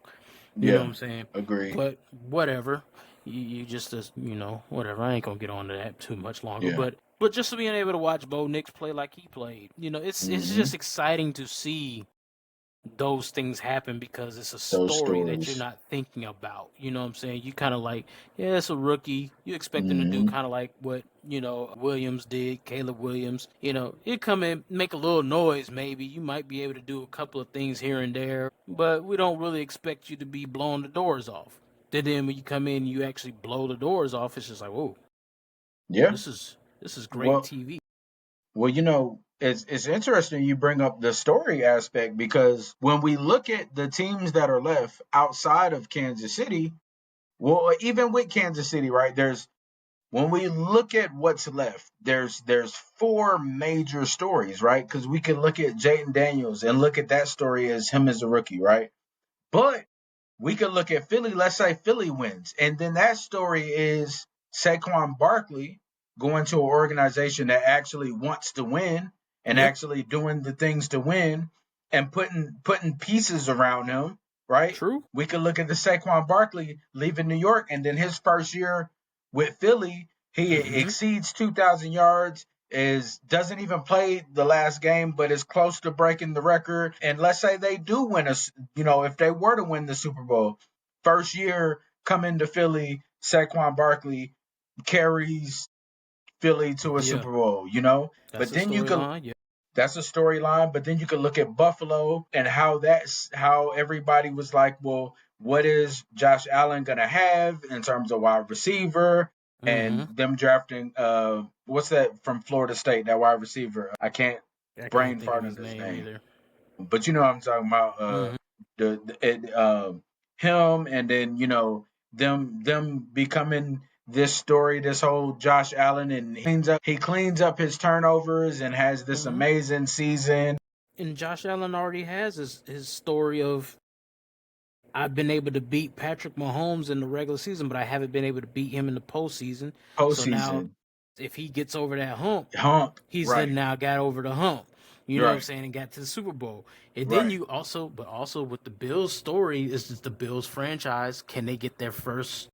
You know what Yeah. I'm saying? Agreed. But whatever. You just whatever. I ain't gonna get on to that too much longer. Yeah. But just being able to watch Bo Nix play like he played, it's Mm-hmm. just exciting to see those things happen because it's a Those story that you're stories. not thinking about. You know what I'm saying? You kind of like, yeah, it's a rookie. You expect him to do Mm-hmm. kind of like what, Williams did, Caleb Williams. He'd come in, make a little noise maybe. You might be able to do a couple of things here and there, but we don't really expect you to be blowing the doors off. Then when you come in, you actually blow the doors off. It's just like, whoa, Yeah. this is great Well, TV. it's interesting you bring up the story aspect, because when we look at the teams that are left outside of Kansas City, well, even with Kansas City, right? When we look at what's left, there's four major stories, right? Because we can look at Jayden Daniels and look at that story as him as a rookie, right? But we could look at Philly. Let's say Philly wins, and then that story is Saquon Barkley going to an organization that actually wants to win and actually doing the things to win and putting pieces around him, right? True. We could look at the Saquon Barkley leaving New York, and then his first year with Philly, he exceeds 2,000 yards, doesn't even play the last game, but is close to breaking the record. And let's say they do win if they were to win the Super Bowl, first year coming to Philly, Saquon Barkley carries Philly to a Super Bowl, That's But a then you could storyline. Yeah. that's a storyline, but then you could look at Buffalo and how everybody was like, well, what is Josh Allen gonna have in terms of wide receiver and them drafting what's that from Florida State, that wide receiver? I can't I brain can't think fart of on his his name name. either. But you know what I'm talking about. Him, and then them becoming this story, this whole Josh Allen, and he cleans up his turnovers and has this amazing season. And Josh Allen already has his story of, I've been able to beat Patrick Mahomes in the regular season, but I haven't been able to beat him in the postseason. So now, Postseason if he gets over that hump, hump, he's then right, now got over the hump. You know what I'm right, saying? And got to the Super Bowl. And then right. but also with the Bills story is just the Bills franchise. Can they get their first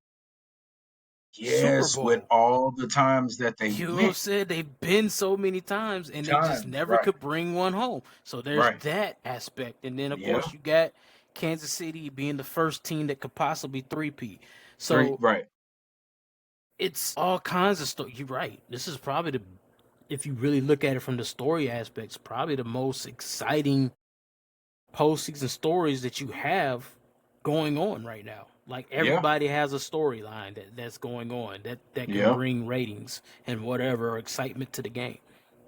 Super Yes, with Bowl? all the times that they You know what I'm went, saying? They've been so many times and they just times, never right, could bring one home. So there's right, that aspect. And then, of yeah, course, you got Kansas City being the first team that could possibly three-peat. three, So right, it's all kinds of stuff. You're right. This is probably if you really look at it from the story aspects, probably the most exciting postseason stories that you have going on right now. Like yeah, everybody has a storyline that's going on that can yeah. bring ratings and whatever excitement to the game.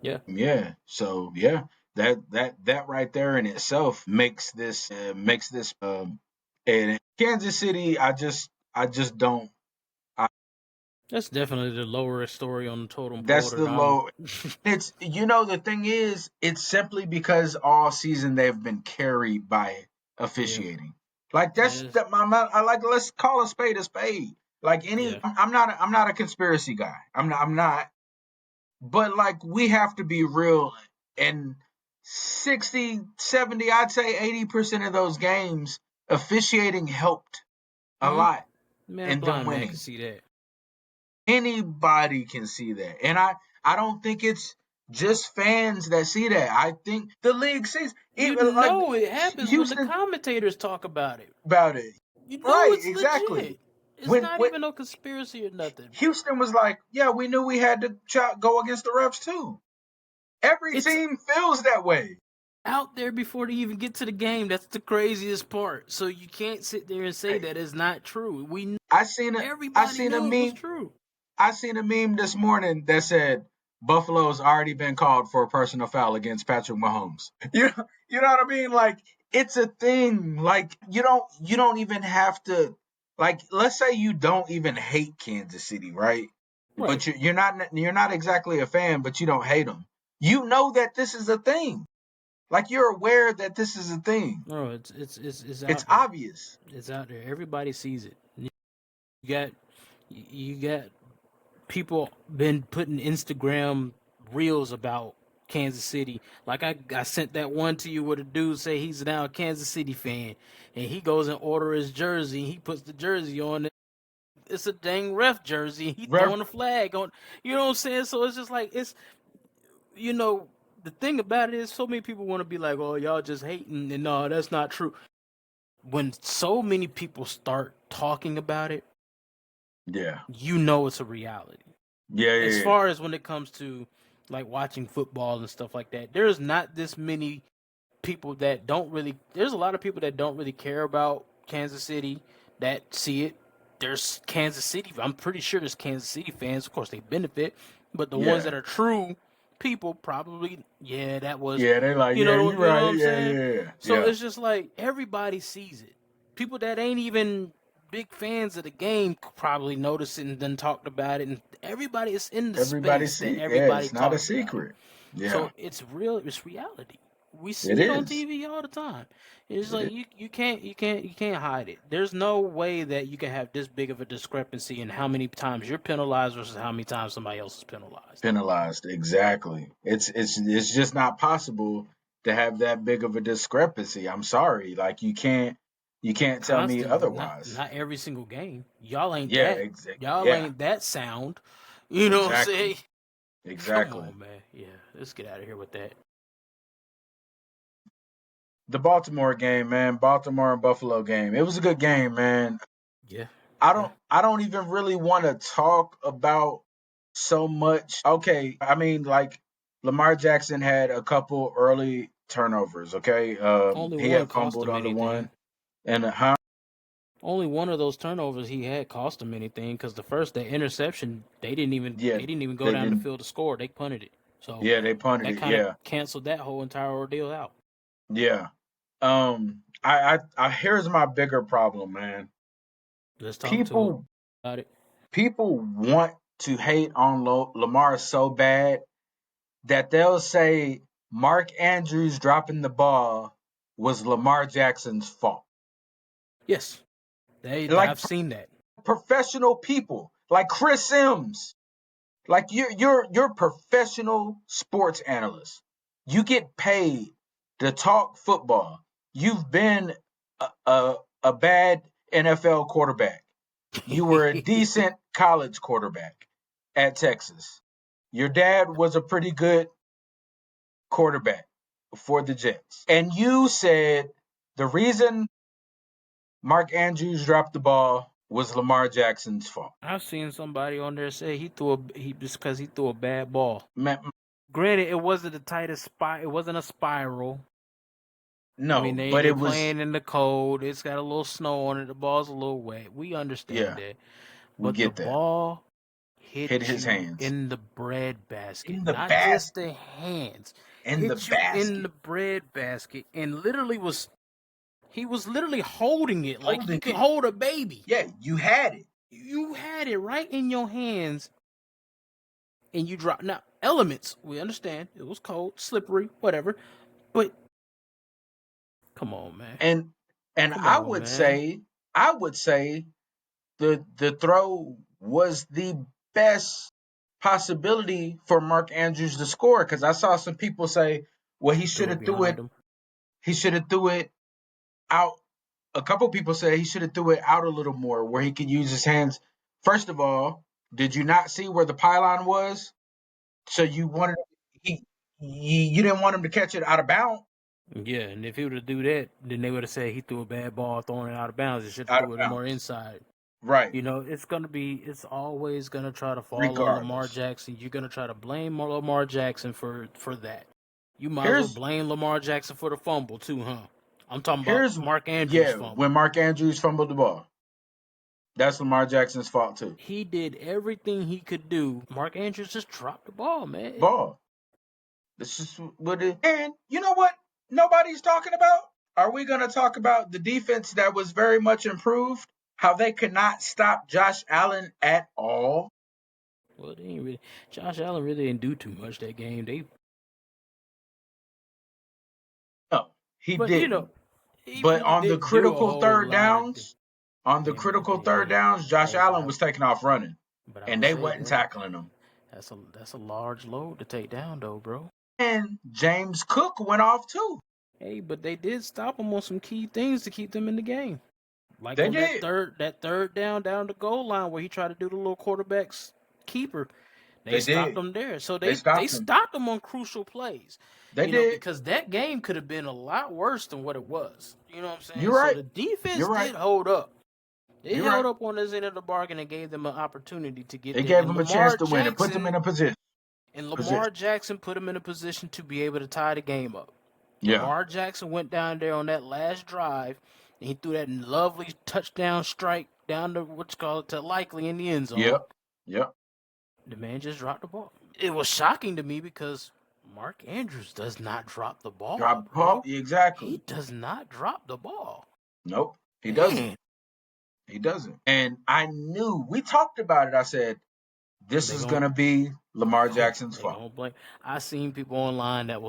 Yeah. Yeah. So yeah, that right there in itself makes this and Kansas City. I just don't. I, That's definitely the lower story on the totem pole that's that the I'm. low. It's the thing is, it's simply because all season they've been carried by Yeah. officiating. Like that's Yes. that my I like, let's call a spade a spade. Like Yeah. I'm not a conspiracy guy. I'm not. But like we have to be real, and 60, 70, I'd say 80% of those games, officiating helped a Hmm. lot Man, a in them blind man can winning. see that. Anybody can see that. And I don't think it's just fans that see that. I think the league sees, You even like know it happens when the Houston commentators talk about it. about it. You know Right, it's exactly. legit. It's When not when even no conspiracy or nothing. Houston was like, yeah, we knew we had to go against the refs too. Every It's team feels that way. out there before they even get to the game. That's the craziest part. So you can't sit there and say Hey, that it's not true. I seen a I Everybody seen a knew it was meme true. I seen a meme this morning that said Buffalo's already been called for a personal foul against Patrick Mahomes. You know what I mean? Like it's a thing. Like you don't even have to, like, let's say you don't even hate Kansas City, right? Right. But you're not exactly a fan, but you don't hate them. You know that this is a thing. Like you're aware that this is a thing. No, it's It's out there. obvious. It's out there. Everybody sees it. got you got people been putting Instagram reels about Kansas City. Like I sent that one to you where the dude say he's now a Kansas City fan, and he goes and order his jersey. And he puts the jersey on. It's a dang ref jersey. And he Ref, throwing a flag on. You know what I'm saying? So it's just like you know. The thing about it is, so many people want to be like, "Oh, y'all just hating," and no, that's not true. When so many people start talking about it, yeah. you know it's a reality. Yeah, As yeah, yeah. far as when it comes to like watching football and stuff like that, there's not this many people that don't really. There's a lot of people that don't really care about Kansas City that see it. There's Kansas City. I'm pretty sure there's Kansas City fans. Of course, they benefit, but the ones Yeah. that are true people probably, yeah, that was, Yeah, they like, yeah, you you know what right. I'm Yeah, saying. yeah, So yeah. it's just like everybody sees it. People that ain't even big fans of the game probably noticed it and then talked about it, and everybody is in the Everybody space that see. Yeah, everybody it's not a talks about it. secret. Yeah. So it's real. It's reality. We see It it on is. TV all the time. It's It like is. you can't hide it. There's no way that you can have this big of a discrepancy in how many times you're penalized versus how many times somebody else is penalized. Penalized. Exactly. It's just not possible to have that big of a discrepancy. I'm sorry. Like you can't tell me Constantly, not otherwise. not every single game. Y'all ain't Yeah, that. exactly. Y'all Yeah, ain't that sound. You know what I'm exactly. saying? Come Exactly. on, man. Yeah, let's get out of here with that. The Baltimore game, man. Baltimore and Buffalo game. It was a good game, man. Yeah, I yeah. don't I don't even really want to talk about so much. Okay, I mean like Lamar Jackson had a couple early turnovers, okay? Only He one had cost fumbled him on the anything. one and huh? Only one of those turnovers he had cost him anything because the interception, Yeah, they didn't even go they down the didn't field to score. They punted it. So yeah, they punted that it. kind of Yeah. canceled that whole entire ordeal out. Yeah. I here's my bigger problem, man. Let's talk to People about it. people want to hate on Lamar so bad that they'll say Mark Andrews dropping the ball was Lamar Jackson's fault. Yes, Like I've seen that. professional people, like Chris Sims, like you're professional sports analysts. You get paid to talk football. You've been a bad NFL quarterback. You were a decent college quarterback at Texas. Your dad was a pretty good quarterback for the Jets. And you said the reason Mark Andrews dropped the ball was Lamar Jackson's fault. I've seen somebody on there say he just because he threw a bad ball. Man, Granted, it wasn't the tightest spot. It wasn't a spiral. I no, mean, but they it was, playing in the cold. It's got a little snow on it. The ball's a little wet. We understand yeah, that. we But the get that. ball Hit hit his you hands in the bread basket, in the not just basket, the hands. in the Hit you in basket, the bread basket, and literally he was literally holding it like you holding can it. hold a baby. Yeah, you had it. You had it right in your hands, and you dropped. Now elements, we understand it was cold, slippery, whatever. But come on, man. And Come on, man. I would say the throw was the best possibility for Mark Andrews to score because I saw some people say, well, he should Threw it have threw behind it. him. He should have threw it out. A couple people say he should have threw it out a little more where he could use his hands. First of all, did you not see where the pylon was? So you wanted he, you didn't want him to catch it out of bounds. Yeah, and if he would have do that, then they would have said he threw a bad ball, throwing it out of bounds. He should have Out of threw it more bounds. inside. Right. It's always gonna try to fall on Lamar Regardless. Jackson. You're gonna try to blame Lamar Jackson for that. You might as well Here's blame Lamar Jackson for the fumble too, huh? I'm talking about here's Mark Andrews' yeah, fumble. when Mark Andrews fumbled the ball. That's Lamar Jackson's fault too. He did everything he could do. Mark Andrews just dropped the ball, man. Ball. This is what it. And you know what? Nobody's talking about. Are we going to talk about the defense that was very much improved? How they could not stop Josh Allen at all? Well, they ain't really. Josh Allen really didn't do too much that game. No, he But didn't. he But really on the didn't do a critical whole third lot of. downs, on the critical Okay, third hey, downs, Josh hey, Allen was taking off running, but I and would they say wasn't that tackling him. that's a large load to take down, though, bro. And James Cook went off too. Hey, but they did stop him on some key things to keep them in the game. Like They on did. that third down the goal line where he tried to do the little quarterback's keeper. They They stopped did. him there. So They they stopped him. stopped him on crucial plays. They did. Because that game could have been a lot worse than what it was. You know what I'm saying? You're So right. the defense You're right. did hold up. They You're held right. up on this end of the bargain and gave them an opportunity to get They there. gave him a chance to win and put them in a Lamar position. Jackson put him in a position to be able to tie the game up. Yeah. Lamar Jackson went down there on that last drive, and he threw that lovely touchdown strike down to to likely in the end zone. Yep. Yep. The man just dropped the ball. It was shocking to me because Mark Andrews does not drop the ball, Drop ball. bro. Exactly. He does not drop the ball. Nope. He doesn't. Man, He doesn't. And I knew we talked about it. I said, this they is gon' gonna be they Lamar gon' Jackson's they fault. gon' blame. I seen people online that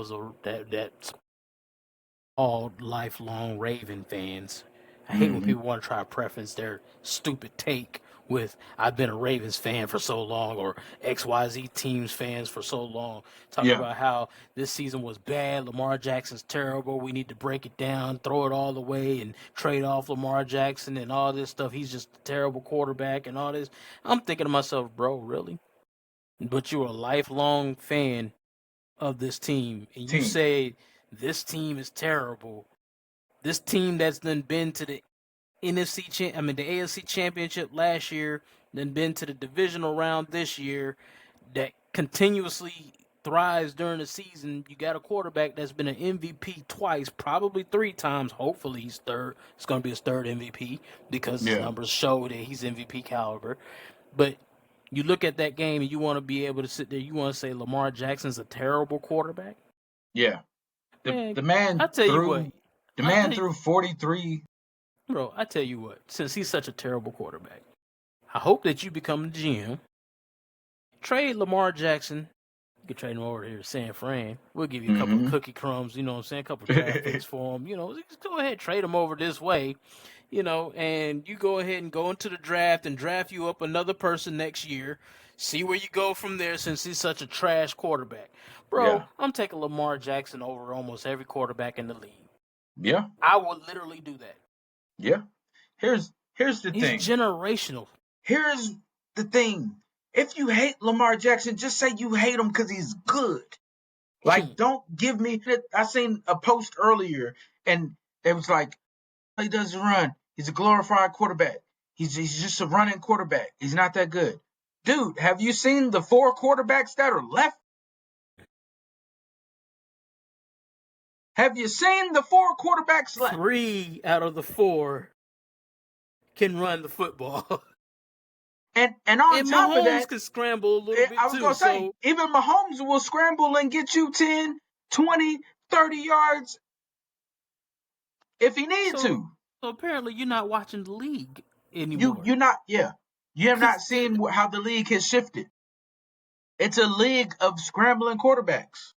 all lifelong Raven fans. I hate when Mm-hmm. people want to try to preference their stupid take with "I've been a Ravens fan for so long" or XYZ teams fans for so long, talking Yeah. about how this season was bad, Lamar Jackson's terrible, we need to break it down, throw it all away, and trade off Lamar Jackson and all this stuff. He's just a terrible quarterback and all this. I'm thinking to myself, bro, really? But you're a lifelong fan of this team, and you Team. say this team is terrible. This team that's then been to the the AFC Championship last year, then been to the divisional round this year, that continuously thrives during the season. You got a quarterback that's been an MVP twice, probably three times. Hopefully he's third. It's going to be his third MVP because his Yeah. numbers show that he's MVP caliber. But you look at that game and you want to be able to sit there. You want to say Lamar Jackson's a terrible quarterback? Yeah. Man, The man I tell you what. the I man tell you, threw 43. bro. I tell you what. Since he's such a terrible quarterback, I hope that you become the GM. Trade Lamar Jackson. You can trade him over here to San Fran. We'll give you a couple of Mm-hmm. cookie crumbs. You know what I'm saying? A couple of draft picks for him. You know, just go ahead, trade him over this way. You know, and you go ahead and go into the draft and draft you up another person next year. See where you go from there since he's such a trash quarterback. Bro, Yeah. I'm taking Lamar Jackson over almost every quarterback in the league. Yeah. I would literally do that. Yeah. Here's the He's thing. generational. Here's the thing. If you hate Lamar Jackson, just say you hate him because he's good. Like, don't give me. I seen a post earlier, and it was like, he doesn't run. He's a glorified quarterback. He's just a running quarterback. He's not that good. Dude, have you seen the 4 quarterbacks that are left? Have you seen the 4 quarterbacks left? 3 out of the 4 can run the football. And on And top of Mahomes that, can scramble a little bit I was too. going to say, even Mahomes will scramble and get you 10, 20, 30 yards if he needs to. So apparently you're not watching the league anymore. You're not, yeah. You have not 'Cause seen how the league has shifted. It's a league of scrambling quarterbacks.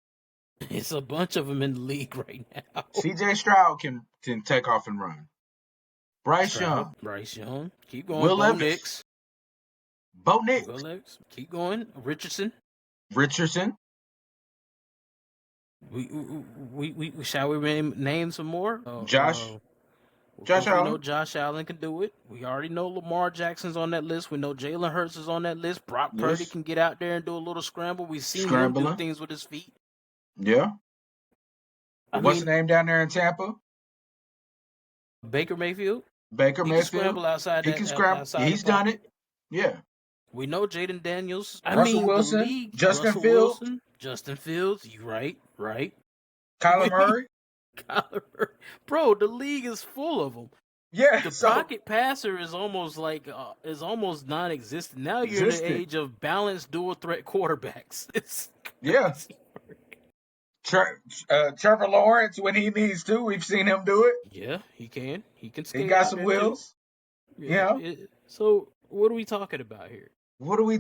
it's a bunch of them in the league right now. C.J. Stroud can take off and run. Bryce Young, Bryce Young. Keep going. Will Bo Levis, Nix. Bo Nix, Will Levis. Keep going. Richardson. Richardson. We shall we name some more? Josh We know Allen. Josh Allen can do it. We already know Lamar Jackson's on that list. We know Jalen Hurts is on that list. Brock Purdy Yes. can get out there and do a little scramble. We've seen him do Scrambling. things with his feet. Yeah. What's the name down there in Tampa? Baker Mayfield. Baker He Mayfield. can scramble outside. He can scramble. He's done it. Yeah. We know Jaden Daniels. Russell Wilson, the league. Justin Russell Fields. Wilson, Justin Fields. You right. Kyler Murray. Bro, the league is full of them. Yeah. The pocket passer is almost non-existent. Now you're in the age of balanced dual threat quarterbacks. It's yeah. Trevor Lawrence, when he needs to, we've seen him do it. Yeah, he can. He can skate. He got some wheels. Yeah. So what are we talking about here? What are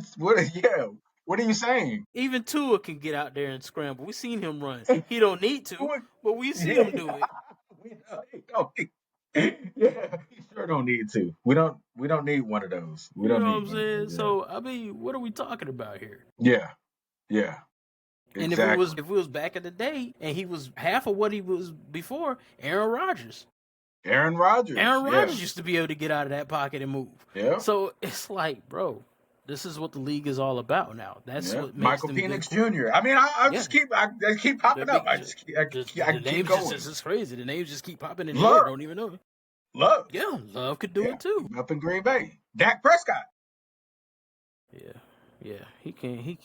you saying? Even Tua can get out there and scramble. We've seen him run. He don't need to, but we've seen him do it. We know he don't need. Yeah, he sure don't need to. We don't need one of those. We don't know need what I'm saying? Yeah. So what are we talking about here? Yeah. And exactly. if it was back in the day and he was half of what he was before, Aaron Rodgers. Aaron Rodgers used to be able to get out of that pocket and move. Yeah. So it's like, bro, this is what the league is all about now. That's what makes Michael Penix Jr. I mean, I keep popping up. The names going. It's crazy. The names just keep popping in the Love. air. I don't even know. Love. Yeah, Love could do it too. Up in Green Bay. Dak Prescott. Yeah, he can.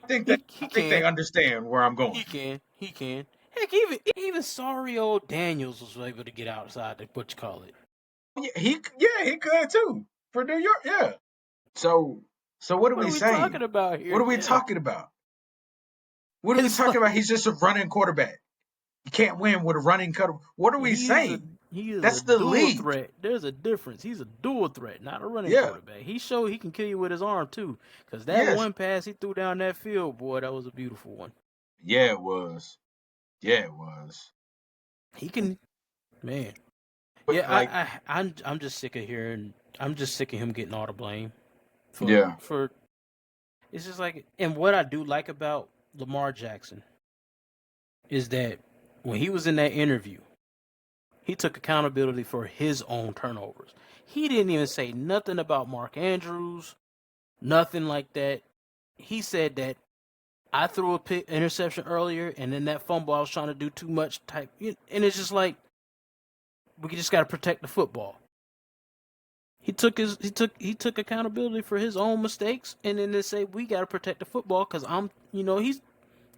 I think they understand where I'm going. He can. Heck, even sorry old Daniels was able to get outside the what you call it. He could too for New York. Yeah. So what are we saying? Talking about here? What are we talking about? What are we talking about? He's just a running quarterback. You can't win with a running cut. What are we saying? That's the league. Threat. There's a difference. He's a dual threat, not a running quarterback. He showed he can kill you with his arm too. Because that one pass he threw down that field, boy, that was a beautiful one. Yeah, it was. He can, man. But like, Yeah, I'm just sick of hearing. I'm just sick of him getting all the blame yeah, for. It's just like, and what I do like about Lamar Jackson is that when he was in that interview, he took accountability for his own turnovers. He didn't even say nothing about Mark Andrews, nothing like that. He said that I threw a interception earlier, and then that fumble I was trying to do too much type, and it's just like we just got to protect the football. He took accountability for his own mistakes, and then they say we got to protect the football because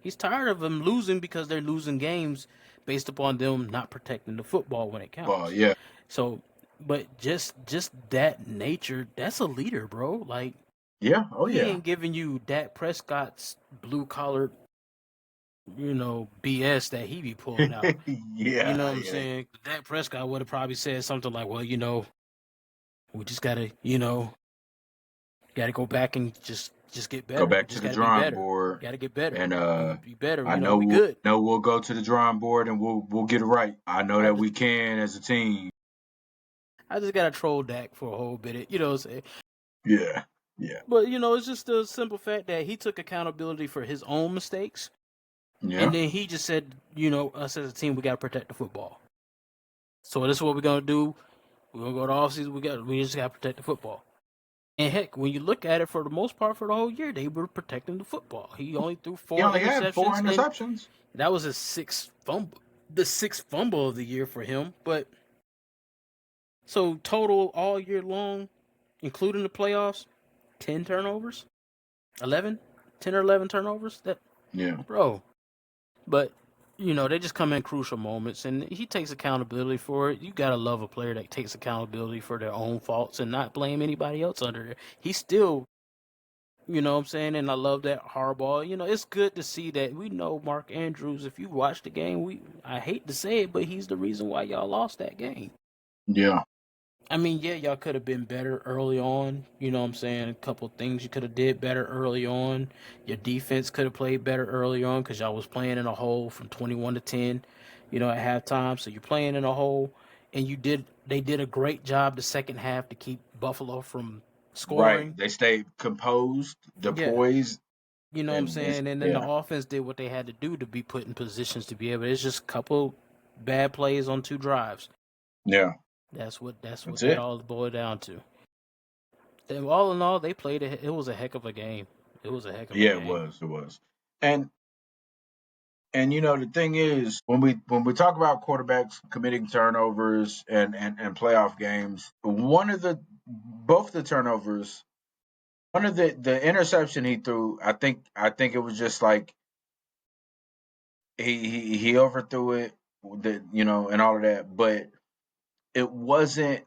he's tired of them losing because they're losing games based upon them not protecting the football when it well, counts. yeah, So, but just that nature, that's a leader, bro. Like yeah, oh he yeah, ain't giving you Dak Prescott's blue collar, BS that he be pulling out. You know yeah, what I'm yeah. saying? Dak Prescott would have probably said something like, "Well, we just gotta, gotta go back and just get Go better. We back to just the gotta be drawing better. board, Gotta get better. and We be better. I know We good." we'll go to the drawing board and we'll get it right. I know I that just we can as a team. I just gotta troll Dak for a whole bit. You know what I'm saying? Yeah, yeah, But it's just the simple fact that he took accountability for his own mistakes, and yeah, then he just said, us as a team, we gotta protect the football. So this is what we're gonna do. We're gonna go to offseason. We just gotta protect the football. And heck, when you look at it, for the most part, for the whole year, they were protecting the football. He only threw he four only had four interceptions, and interceptions. that was his sixth fumble, the sixth fumble of the year for him. But so total all year long, including the playoffs, 10 turnovers, 11, 10 or 11 turnovers. That Yeah, bro, but they just come in crucial moments, and he takes accountability for it. You gotta love a player that takes accountability for their own faults and not blame anybody else under it. He still, what I'm saying, and I love that Harbaugh. It's good to see that we know Mark Andrews. If you watch the game, I hate to say it, but he's the reason why y'all lost that game. yeah, I mean, yeah, y'all could have been better early on. You know what I'm saying? A couple things you could have did better early on. Your defense could have played better early on because y'all was playing in a hole from 21-10, at halftime. So you're playing in a hole, and they did a great job the second half to keep Buffalo from right. scoring. They stayed composed, the Yeah, poise, you know what I'm and it's saying? And then the yeah, offense did what they had to do to be put in positions to be able. It's just a couple bad plays on two drives. yeah. That's what That's that it. all boiled down to. All in all, they played it. It was a heck of a game. It was a heck of a Yeah, it game. was, it was. And the thing is, when we talk about quarterbacks committing turnovers and playoff games, one of the both the turnovers, one of the interception he threw, I think it was just like he overthrew it, and all of that, but it wasn't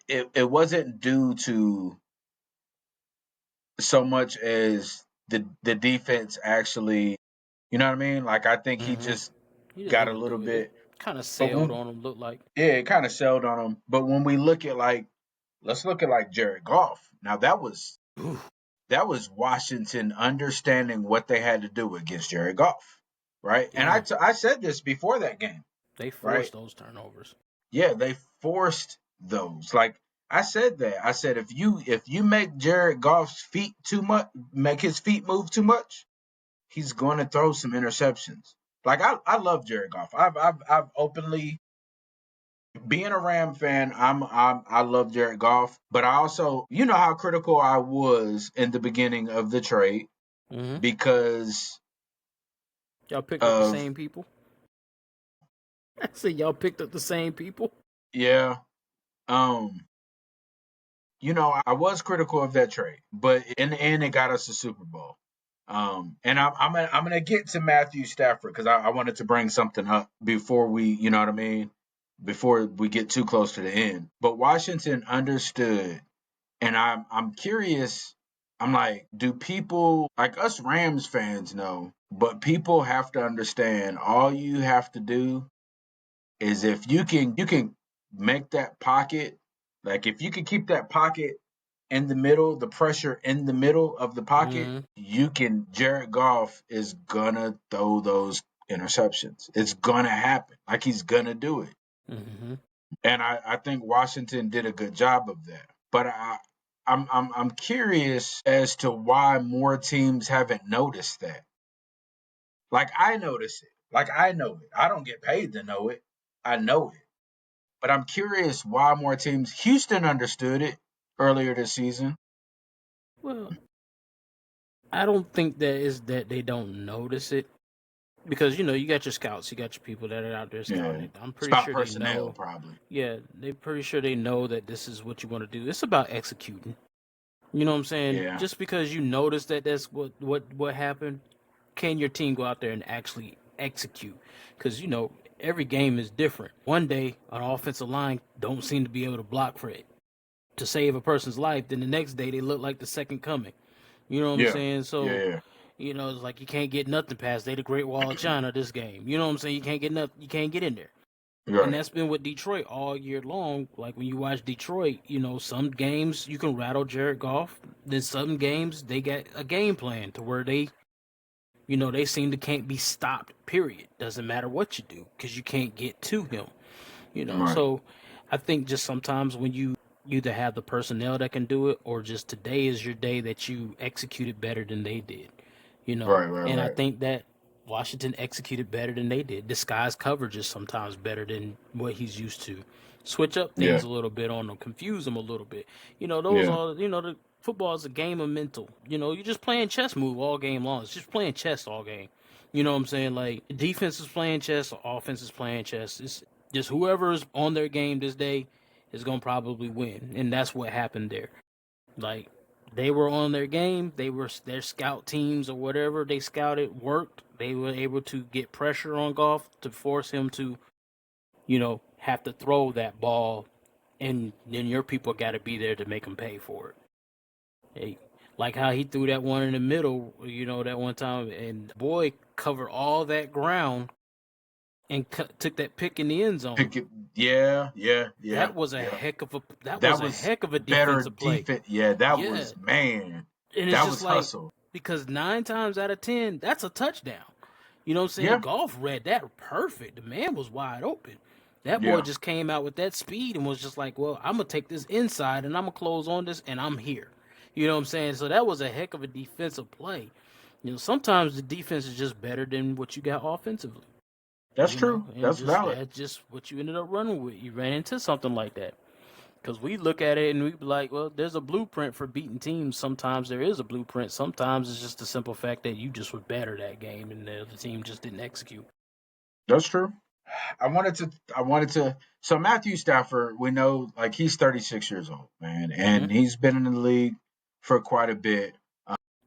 it wasn't due to so much as the defense actually, you know what I mean? Like I think he Mm-hmm. just He just got a little overthrew it. It bit, kind of but sailed on him. Looked like. yeah, it kind of sailed on him. But when we look at let's look at Jared Goff. Now Ooh. that was Washington understanding what they had to do against Jared Goff, right? And Yeah, I said this before that game, they right? forced those turnovers. Yeah, they forced those. Like I said that. I said if you make Jared Goff's feet too much, make his feet move too much, he's going to throw some interceptions. Like I love Jared Goff. I've openly, being a Ram fan, I love Jared Goff, but I also, how critical I was in the beginning of the trade Mm-hmm. because Y'all picked up the of, same people. I said y'all picked up the same people. yeah, um I was critical of that trade, but in the end, it got us a Super Bowl. And I'm gonna get to Matthew Stafford because I wanted to bring something up before we, you know what I mean, before we get too close to the end. But Washington understood, and I'm curious. I'm like, do people like us Rams fans know? But people have to understand. All you have to do is if you can make that pocket, like if you can keep that pocket in the middle, the pressure in the middle of the pocket, Mm-hmm. Jared Goff is gonna throw those interceptions. It's gonna happen. Like he's gonna do it. Mm-hmm. And I think Washington did a good job of that. But I'm curious as to why more teams haven't noticed that. Like I notice it. Like I know it. I don't get paid to know it. I know it. But I'm curious why more teams. Houston understood it earlier this season. Well, I don't think that is that they don't notice it because you got your scouts, you got your people that are out there scouting Yeah. it. I'm It's pretty about sure they personnel, know. probably. Yeah, they're pretty sure they know that this is what you want to do. It's about executing. You know what I'm saying? Yeah. Just because you notice that that's what happened, can your team go out there and actually execute? Because every game is different. One day an offensive line don't seem to be able to block for it to save a person's life. Then the next day they look like the second coming. You know what I'm Yeah. saying? Yeah. So Yeah. it's like you can't get nothing past they the Great Wall of China this game. You know what I'm saying? You can't get nothing. You can't get in there. And Right. that's been with Detroit all year long. Like when you watch Detroit, some games you can rattle Jared Goff. Then some games they got a game plan to where they seem to can't be stopped. Period. Doesn't matter what you do because you can't get to him. Right. So I think just sometimes when you either have the personnel that can do it, or just today is your day that you executed better than they did. Right. Right. And I Right. think that Washington executed better than they did. Disguise coverage is sometimes better than what he's used to. Switch up Yeah. things a little bit on them, confuse them a little bit. Those Yeah. are the football is a game of mental. You're just playing chess move all game long. It's just playing chess all game. You know what I'm saying? Like defense is playing chess, offense is playing chess. It's just whoever's on their game this day is gonna probably win, and that's what happened there. Like they were on their game, they were their scout teams or whatever they scouted worked. They were able to get pressure on Goff to force him to, have to throw that ball, and then your people got to be there to make him pay for it. Hey, like how he threw that one in the middle, that one time, and boy covered all that ground and took that pick in the end zone. Pick it. Yeah. Yeah. Yeah. That was a Yeah. heck of a That was better defensive play. defense. Yeah. That Yeah, was man. and it's That just was like hustle. because 9 times out of 10, that's a touchdown. You know what I'm saying? Yeah. Golf read that perfect. The man was wide open. That boy Yeah. just came out with that speed and was just like, well, I'm gonna take this inside and I'm gonna close on this and I'm here. You know what I'm saying? So that was a heck of a defensive play. Sometimes the defense is just better than what you got offensively. That's true. And That's just valid. that's just what you ended up running with. You ran into something like that. Because we look at it and we be like, well, there's a blueprint for beating teams. Sometimes there is a blueprint. Sometimes it's just the simple fact that you just were better that game and the other team just didn't execute. That's true. I wanted to so Matthew Stafford, we know like he's 36 years old, man, Mm-hmm. and he's been in the league for quite a bit.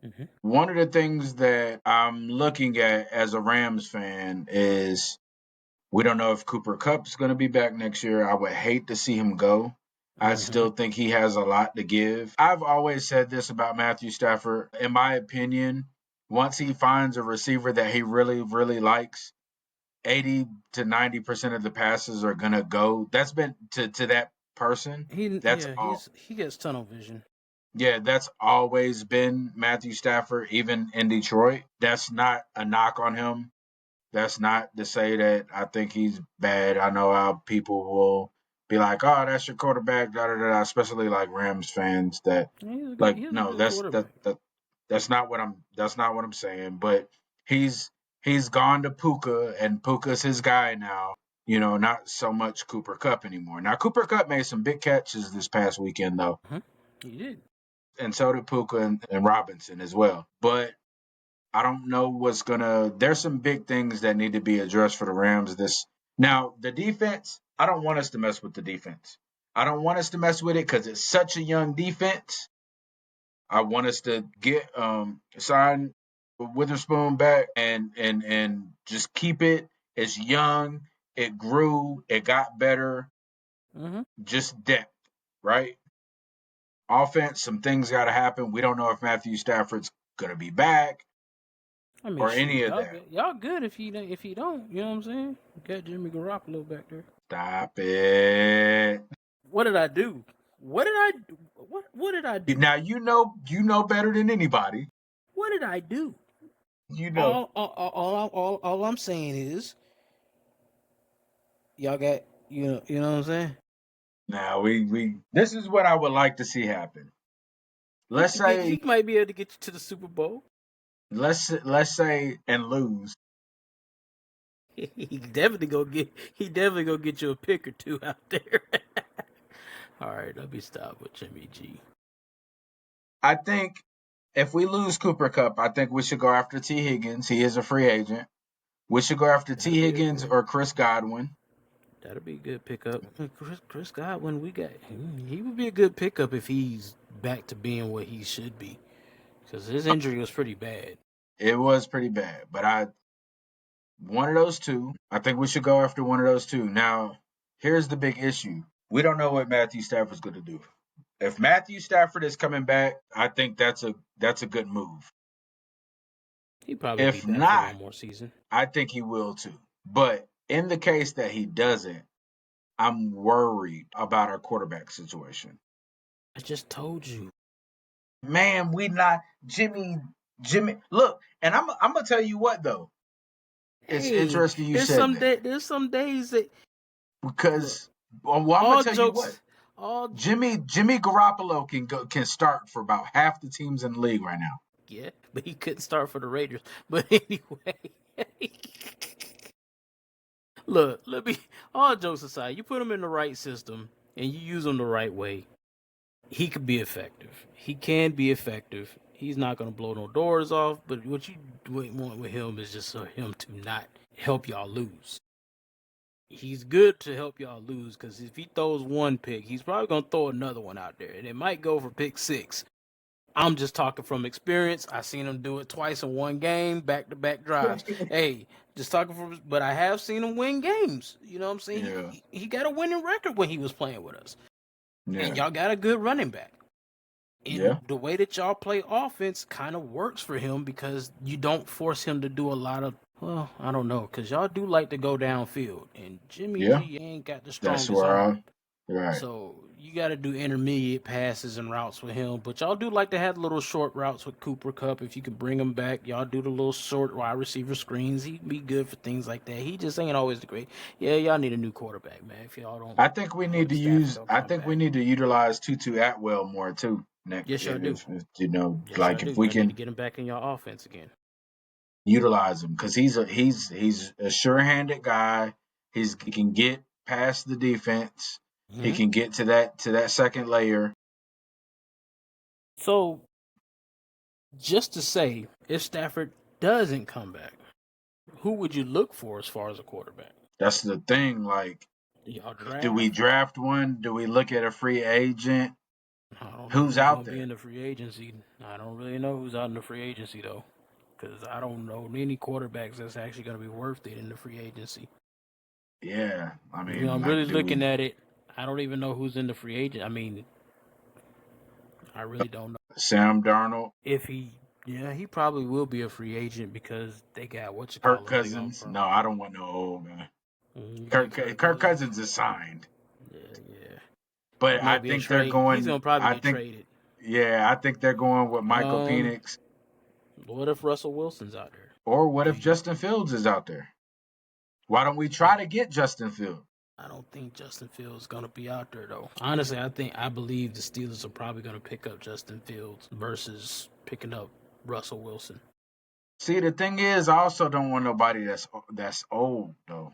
Mm-hmm. One of the things that I'm looking at as a Rams fan is we don't know if Cooper Kupp's going to be back next year. I would hate to see him go. I Mm-hmm. still think he has a lot to give. I've always said this about Matthew Stafford. In my opinion, once he finds a receiver that he really, really likes, 80 to 90% of the passes are gonna go. That's been to that person. That's all. He gets tunnel vision. Yeah, that's always been Matthew Stafford, even in Detroit. That's not a knock on him. That's not to say that I think he's bad. I know how people will be like, "Oh, that's your quarterback," da da da. Especially like Rams fans that like, He's a no, good quarterback. that's not what I'm saying. But he's he's gone to Puka, and Puka's his guy now. Not so much Cooper Kupp anymore. Now Cooper Kupp made some big catches this past weekend though, Mm-hmm. He did. and so did Puka and Robinson as well. But I don't know what's gonna. There's some big things that need to be addressed for the Rams. Now the defense. I don't want us to mess with the defense. I don't want us to mess with it because it's such a young defense. I want us to get sign Witherspoon back and just keep it. It's young. It grew. It got better. Mm-hmm. Just depth, right? Offense. Some things got to happen. We don't know if Matthew Stafford's gonna be back I mean, or shoot, any of that. y'all good if he don't. You know what I'm saying? You got Jimmy Garoppolo back there. Stop it. What did I do? What did I do? What did I do? Now you know better than anybody. What did I do? You know. All I'm saying is, y'all got you know what I'm saying. Now we this is what I would like to see happen. He Let's could get. say He might be able to get you to the Super Bowl. let's say and lose. He definitely gonna get. He definitely gonna get you a pick or two out there. All right, let me stop with Jimmy G. I think if we lose Cooper Cup, I think we should go after T. Higgins. He is a free agent. We should go after That'll T. be a Higgins good. or Chris Godwin. That'll be a good pickup. Chris Godwin, we got. He would be a good pickup if he's back to being what he should be, because his injury was pretty bad. It was pretty bad, but one of those two. I think we should go after one of those two. Now, here's the big issue. We don't know what Matthew Stafford's going to do. If Matthew Stafford is coming back, I think that's a good move. He'd probably be If back for not, one more season. I think he will too. But in the case that he doesn't, I'm worried about our quarterback situation. I just told you. Man, we not Jimmy. Look, and I'm gonna tell you what though. It's Hey, interesting you said that there's some days that look. because well, I'm gonna All tell you what. jokes, all Jimmy Garoppolo can start for about half the teams in the league right now. yeah, but he couldn't start for the Raiders. But anyway, look, let me. All jokes aside, you put him in the right system and you use him the right way, he could be effective. He can be effective. He's not going to blow no doors off, but what you want with him is just for him to not help y'all lose. He's good to help y'all lose because if he throws one pick, he's probably going to throw another one out there, and it might go for pick six. I'm just talking from experience. I seen him do it twice in one game, back-to-back drives. Hey, just talking from, but I have seen him win games. You know what I'm saying? Yeah, He got a winning record when he was playing with us, and yeah, y'all got a good running back. yeah, And the way that y'all play offense kind of works for him because you don't force him to do a lot of, well, I don't know, because y'all do like to go downfield, and Jimmy yeah. G ain't got the That's strongest where arm. I right. So you got to do intermediate passes and routes with him. But y'all do like to have little short routes with Cooper Cup. If you can bring him back, y'all do the little short wide receiver screens. He'd be good for things like that. He just ain't always the great. Yeah, y'all need a new quarterback, man. If y'all don't, I think we need to Stafford use. don't I come think we back. need to utilize Tutu Atwell more too. Nick, Yes, y'all do. if you know, Yes, y'all like do. if we Y'all need to can get him back in your offense again. utilize him because he's a sure-handed guy. He can get past the defense. He Hmm. can get to that second layer. So, just to say, if Stafford doesn't come back, who would you look for as far as a quarterback? That's the thing. Like, Y'all do we draft? draft one? Do we look at a free agent? I don't know Who's who's out going to be in there? the free agency. I don't really know who's out in the free agency, though, because I don't know any quarterbacks that's actually going to be worth it in the free agency. Yeah, I mean, I'm really like, do looking we at it. I don't even know who's in the free agent. I mean, I really don't know. Sam Darnold, If he probably will be a free agent because they got what you Kirk call them. They gonna Cousins? No, I don't want no old guy. you think Kirk Kirk Cousins? Cousins is signed, Yeah, yeah. He but I might be a think they're trade. He's going. gonna probably I get think traded. yeah, I think they're going with Michael Um, Penix. what if Russell Wilson's out there? Or what Do if you? Justin Fields is out there? Why don't we I try to get Justin Fields? I don't think Justin Fields is gonna be out there though. Honestly, I believe the Steelers are probably gonna pick up Justin Fields versus picking up Russell Wilson. See, the thing is, I also don't want nobody that's old though.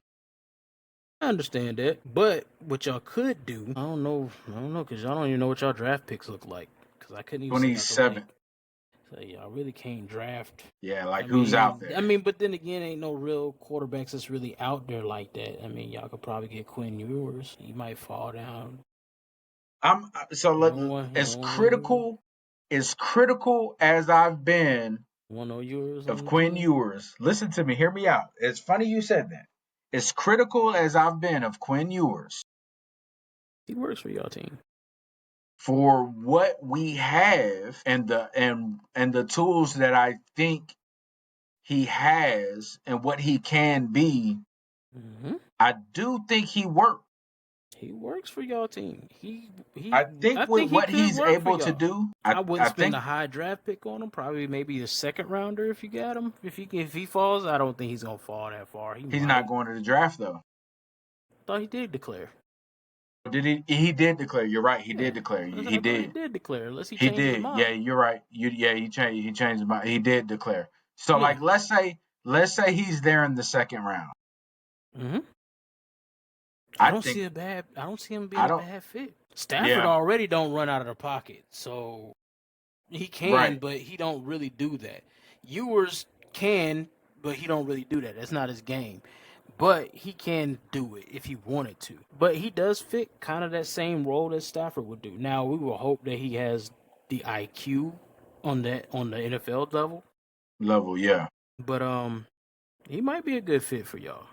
I understand that, but what y'all could do, I don't know, because y'all don't even know what y'all draft picks look like. Because I couldn't even see nothing like. 27. So y'all really can't draft. Yeah, like who's out there? But then again, ain't no real quarterbacks that's really out there like that. I mean, y'all could probably get Quinn Ewers. He might fall down. I'm so You don't want, you as don't want no Ewers. critical as I've been Want no Ewers on of your Quinn team? Ewers. Listen to me, hear me out. It's funny you said that. As critical as I've been of Quinn Ewers He works for y'all team. for what we have and the tools that I think he has and what he can be, Hmm. I do think he worked. He works for y'all team. I think I with think he what could he's work for able to y'all. do, I I wouldn't spend think a high draft pick on him. Probably maybe a second rounder if you got him. If he falls, I don't think he's gonna fall that far. He he's not might. going to the draft though. Thought he did declare. Did he? He did declare. You're right. He Yeah, did declare. I He thought he did. did declare, unless he He changed his did. Yeah, mind. you're right. He changed. He changed his mind. He did declare. So Yeah. like, let's say he's there in the second round. hmm I I don't think see I don't see him being I a don't. bad fit. Stafford Yeah. already don't run out of the pocket, so he can, Right. but he don't really do that. Ewers can, but he don't really do that. That's not his game. But he can do it if he wanted to. But he does fit kind of that same role that Stafford would do. Now we will hope that he has the IQ on the NFL level. Level. Yeah. But he might be a good fit for y'all.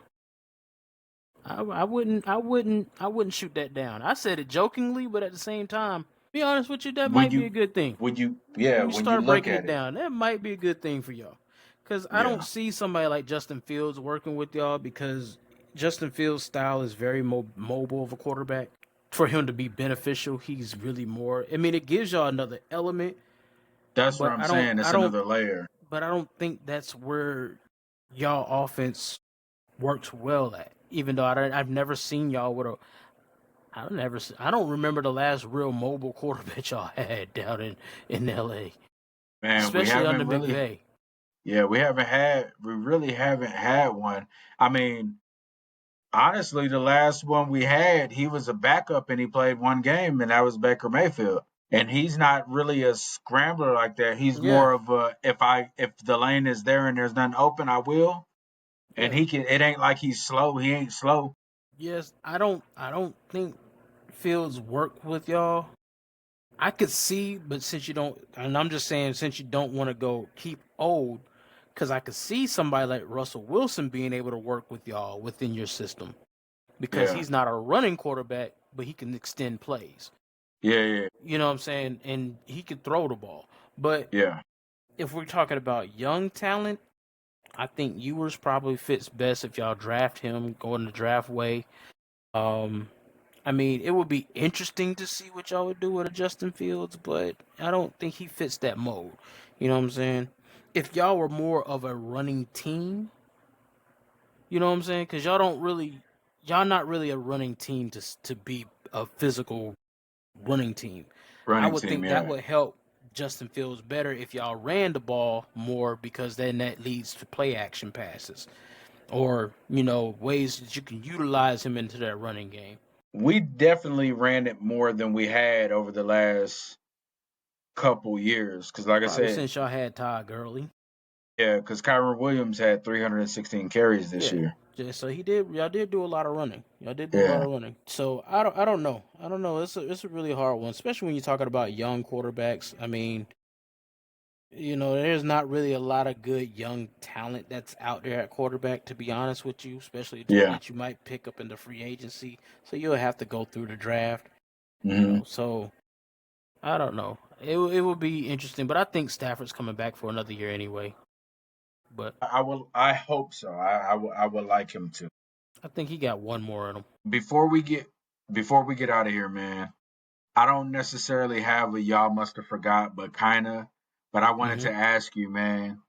I wouldn't shoot that down. I said it jokingly, but at the same time, be honest with you, that When might be you a good thing. yeah, When you when you start look breaking at it it, down, that might be a good thing for y'all. Because I don't yeah. see somebody like Justin Fields working with y'all because Justin Fields' style is very mobile of a quarterback. For him to be beneficial, he's really more. I mean, it gives y'all another element, That's what but I'm saying. It's another layer. I don't think that's where y'all offense works well at. Even though I've never seen y'all with a I don't remember the last real mobile quarterback y'all had down in LA, Man, we especially under haven't really. McVay. Yeah, we really haven't had one. I mean, honestly, the last one we had, he was a backup and he played one game, and that was Baker Mayfield. And he's not really a scrambler like that. He's Yeah, more of a if the lane is there and there's nothing open, I will. And yeah. he can. It ain't like he's slow. He ain't slow. Yes, I don't think Fields work with y'all. I could see, but since you don't, and I'm just saying, since you don't want to go keep old, because I could see somebody like Russell Wilson being able to work with y'all within your system because Yeah, he's not a running quarterback, but he can extend plays. yeah, yeah, You know what I'm saying? And he can throw the ball. But yeah. if we're talking about young talent, I think Ewers probably fits best if y'all draft him, going the draft way. Um, I mean, it would be interesting to see what y'all would do with a Justin Fields, but I don't think he fits that mold. You know what I'm saying? If y'all were more of a running team, you know what I'm saying? Because y'all not really a running team to be a physical running team. I Running would team. think that Yeah, would help Justin Fields better if y'all ran the ball more because then that leads to play action passes or, ways that you can utilize him into that running game. we definitely ran it more than we had over the last couple years. Because, like I Probably said, since y'all had Todd Gurley. yeah, because Kyron Williams had 316 carries this Yeah. year. Yeah, so y'all did do a lot of running. Y'all did do a lot Yeah, of running. So I don't know. I don't know. It's a really hard one, especially when you're talking about young quarterbacks. I mean, there's not really a lot of good young talent that's out there at quarterback, to be honest with you, especially yeah. that you might pick up in the free agency. So you'll have to go through the draft, Hmm. So I don't know. It will be interesting, but I think Stafford's coming back for another year anyway. But I will. I hope so. I would like him to. I think he got one more in him. Before we get out of here, man. I don't necessarily have a y'all must have forgot, but kinda. But I wanted hmm to ask you, man.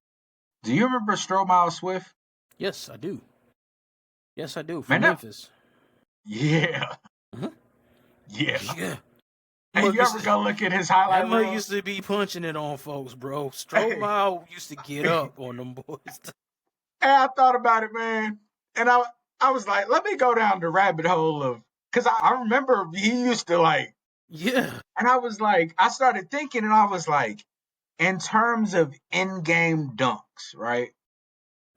Do you remember Stromile Swift? Yes, I do. Yes, I do. Man, From that Memphis. yeah, hmm yeah. Yeah. Hey, Mug you used ever to, go look at his that highlight mug reel? used to be punching it on folks, bro. Hey, Stromile used to get up on them boys. and I thought about it, man, and I was like, let me go down the rabbit hole of because I remember he used to like, Yeah. and I was like, I started thinking, and I was like, in terms of in-game dunks, right?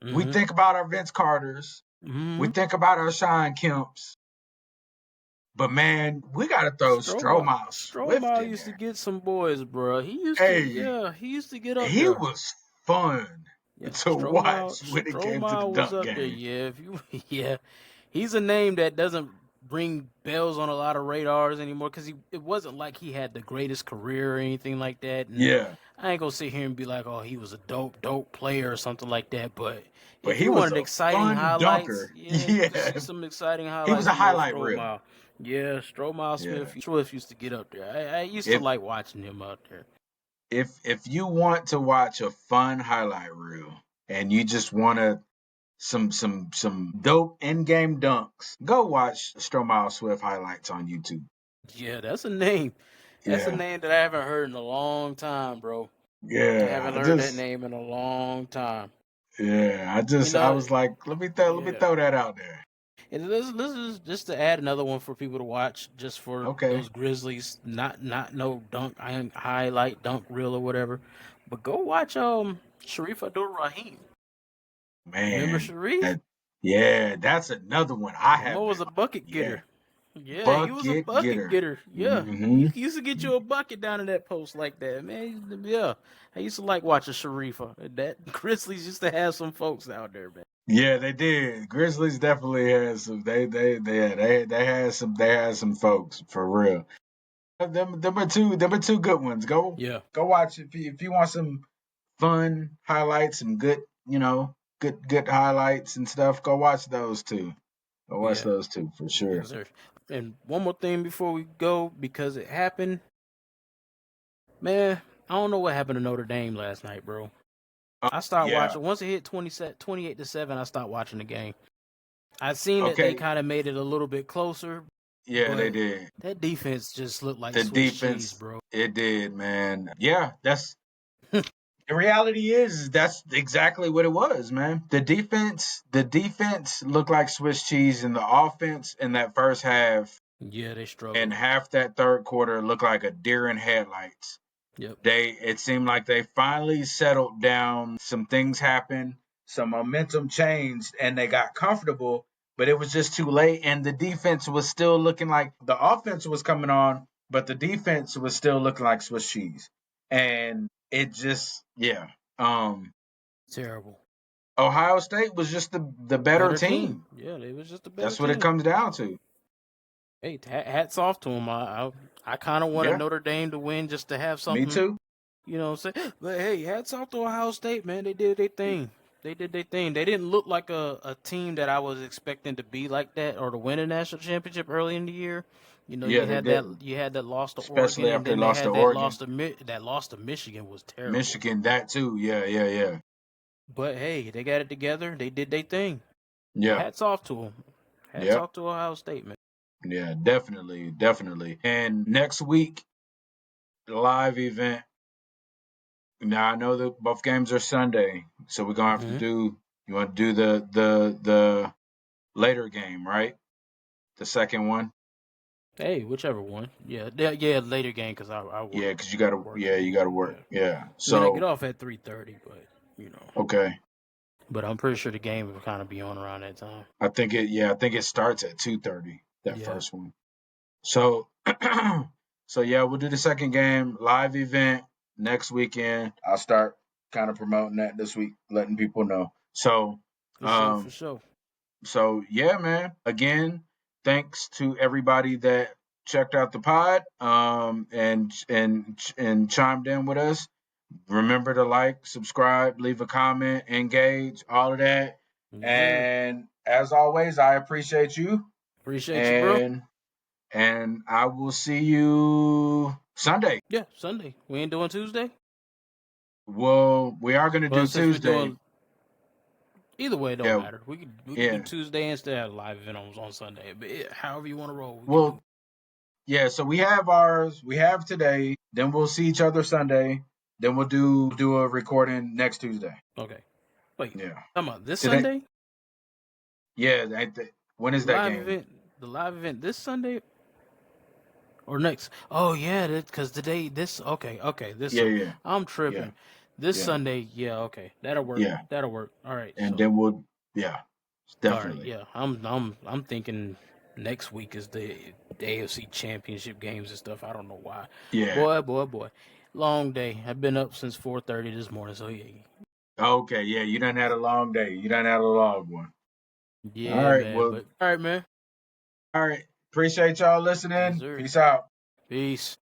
We hmm think about our Vince Carters, we hmm think about our Sean Kemps, but man, we got to throw Stromile Swift Stromile in used to there. get some boys, bro. Hey, He used to get up he there. was fun Yeah, to watch when it came to the Stromile was dunk up there. game. Yeah, if you, yeah, he's a name that doesn't ring bells on a lot of radars anymore because it wasn't like he had the greatest career or anything like that. And Yeah, I ain't gonna sit here and be like, oh, he was a dope player or something like that. But but if he you was wanted a exciting fun highlights, dunker. yeah, you could Yeah, see some exciting he was highlights a from old highlight reel. Stromile. Yeah, Stromile Yeah. Swift used to get up there. I used to If like watching him out there. if you want to watch a fun highlight reel and you just want to some dope in game dunks, go watch Stromile Swift highlights on YouTube. Yeah, that's a name. That's a Yeah. name that I haven't heard in a long time, bro. I Yeah. haven't heard that name in a long time. You I know, was like, let me yeah. throw that out there. And this is just to add another one for people to watch, just for Okay. those Grizzlies. Not no dunk highlight dunk reel or whatever, but go watch Sharif Abdul Rahim. Remember Man, Sharif? that yeah, that's another one I That have was been a bucket yeah. getter. Yeah, he was a Bucket bucket getter. getter. Yeah, Hmm. he used to get you a bucket down in that post like that, man. Yeah, I used to like watching Sharifa. That Grizzlies used to have some folks out there, man. Yeah, they did. Grizzlies definitely had some. They had some folks for real. Them are two good ones. Yeah, Go watch if you want some fun highlights, some good good highlights and stuff. Go watch those two. Go watch yeah, those two for sure. yes, sir. And one more thing before we go, because it happened, man. I don't know what happened to Notre Dame last night, bro. I started Yeah. watching once it hit 28-7. I stopped watching the game. I seen that they Okay. kind of made it a little bit closer, Yeah, they but did. that defense just looked like The Swiss cheese, defense, bro. it did, man. Yeah, that's the reality is that's exactly what it was, man. The defense looked like Swiss cheese, and the offense in that first half Yeah, they and struggled. half that third quarter looked like a deer in headlights. Yep. It seemed like they finally settled down. Some things happened, some momentum changed, and they got comfortable. But it was just too late, and the defense was still looking like the offense was coming on, but the defense was still looking like Swiss cheese. And it just, yeah. Um, Terrible. Ohio State was just the better Better team. team. Yeah, they was just a better That's what it team. comes down to. Hey, hats off to them. I kind of wanted Yeah, Notre Dame to win just to have me something, too. you know what I'm saying? But hey, hats off to Ohio State, man. They did their thing. They did their thing. They didn't look like a team that I was expecting to be like that or to win a national championship early in the year. You know, Yeah, they didn't. you had that loss to Oregon, Especially and after they then they lost to had that Oregon. loss to Michigan was terrible. Michigan, that too. Yeah, yeah, yeah. But hey, they got it together. They did their thing. Yeah. Hats off to them. Hats Yep. off to Ohio State, man. Yeah, definitely, definitely. And next week, live event. Now I know that both games are Sunday, so we're gonna have to Hmm. do. You want to do the later game, right? The second one. Hey, whichever one. Yeah, later game because I work Yeah, because you gotta. work Yeah, in the you gotta morning. work. Yeah, Yeah. I mean I get So off at 3:30, but you know, okay, but I'm pretty sure the game will kind of be on around that time. I think it. Yeah, I think it starts at 2:30. That Yeah, first one. So, so yeah, we'll do the second game live event next weekend. I'll start kind of promoting that this week, letting people know. So, for sure, for um, sure. yeah, man. Again, thanks to everybody that checked out the pod, and chimed in with us. Remember to like, subscribe, leave a comment, engage, all of that. Yes, sir. And as always, I appreciate you. Appreciate you, bro. And I will see you Sunday. Yeah, Sunday. We ain't doing Tuesday. Well, we are gonna Well, do since we're Tuesday. doing either way, it don't Yeah, matter. We could do yeah. Tuesday and still have a live event on Sunday. But however you want to roll, we can do. Well, yeah. So we have ours. We have today. Then we'll see each other Sunday. Then we'll do a recording next Tuesday. Okay. Wait, Yeah. talking about this Today. Sunday? Yeah. When is The that live game? event. The live event this Sunday or next? Oh yeah, because today this. Okay, this Yeah, Sunday. yeah, I'm yeah, tripping. This yeah, Sunday, yeah, okay, that'll work. yeah. That'll work. All right, And so then yeah, all right, definitely. yeah. I'm thinking next week is the AFC Championship games and stuff. I don't know why. Yeah. Boy, long day. I've been up since 4:30 this morning, so yeah, Okay. Yeah. You done had a long day. You done had a long one. All yeah, right. man. Well. But all right, man. All right. Appreciate y'all Yes, listening. sir. Peace out. Peace.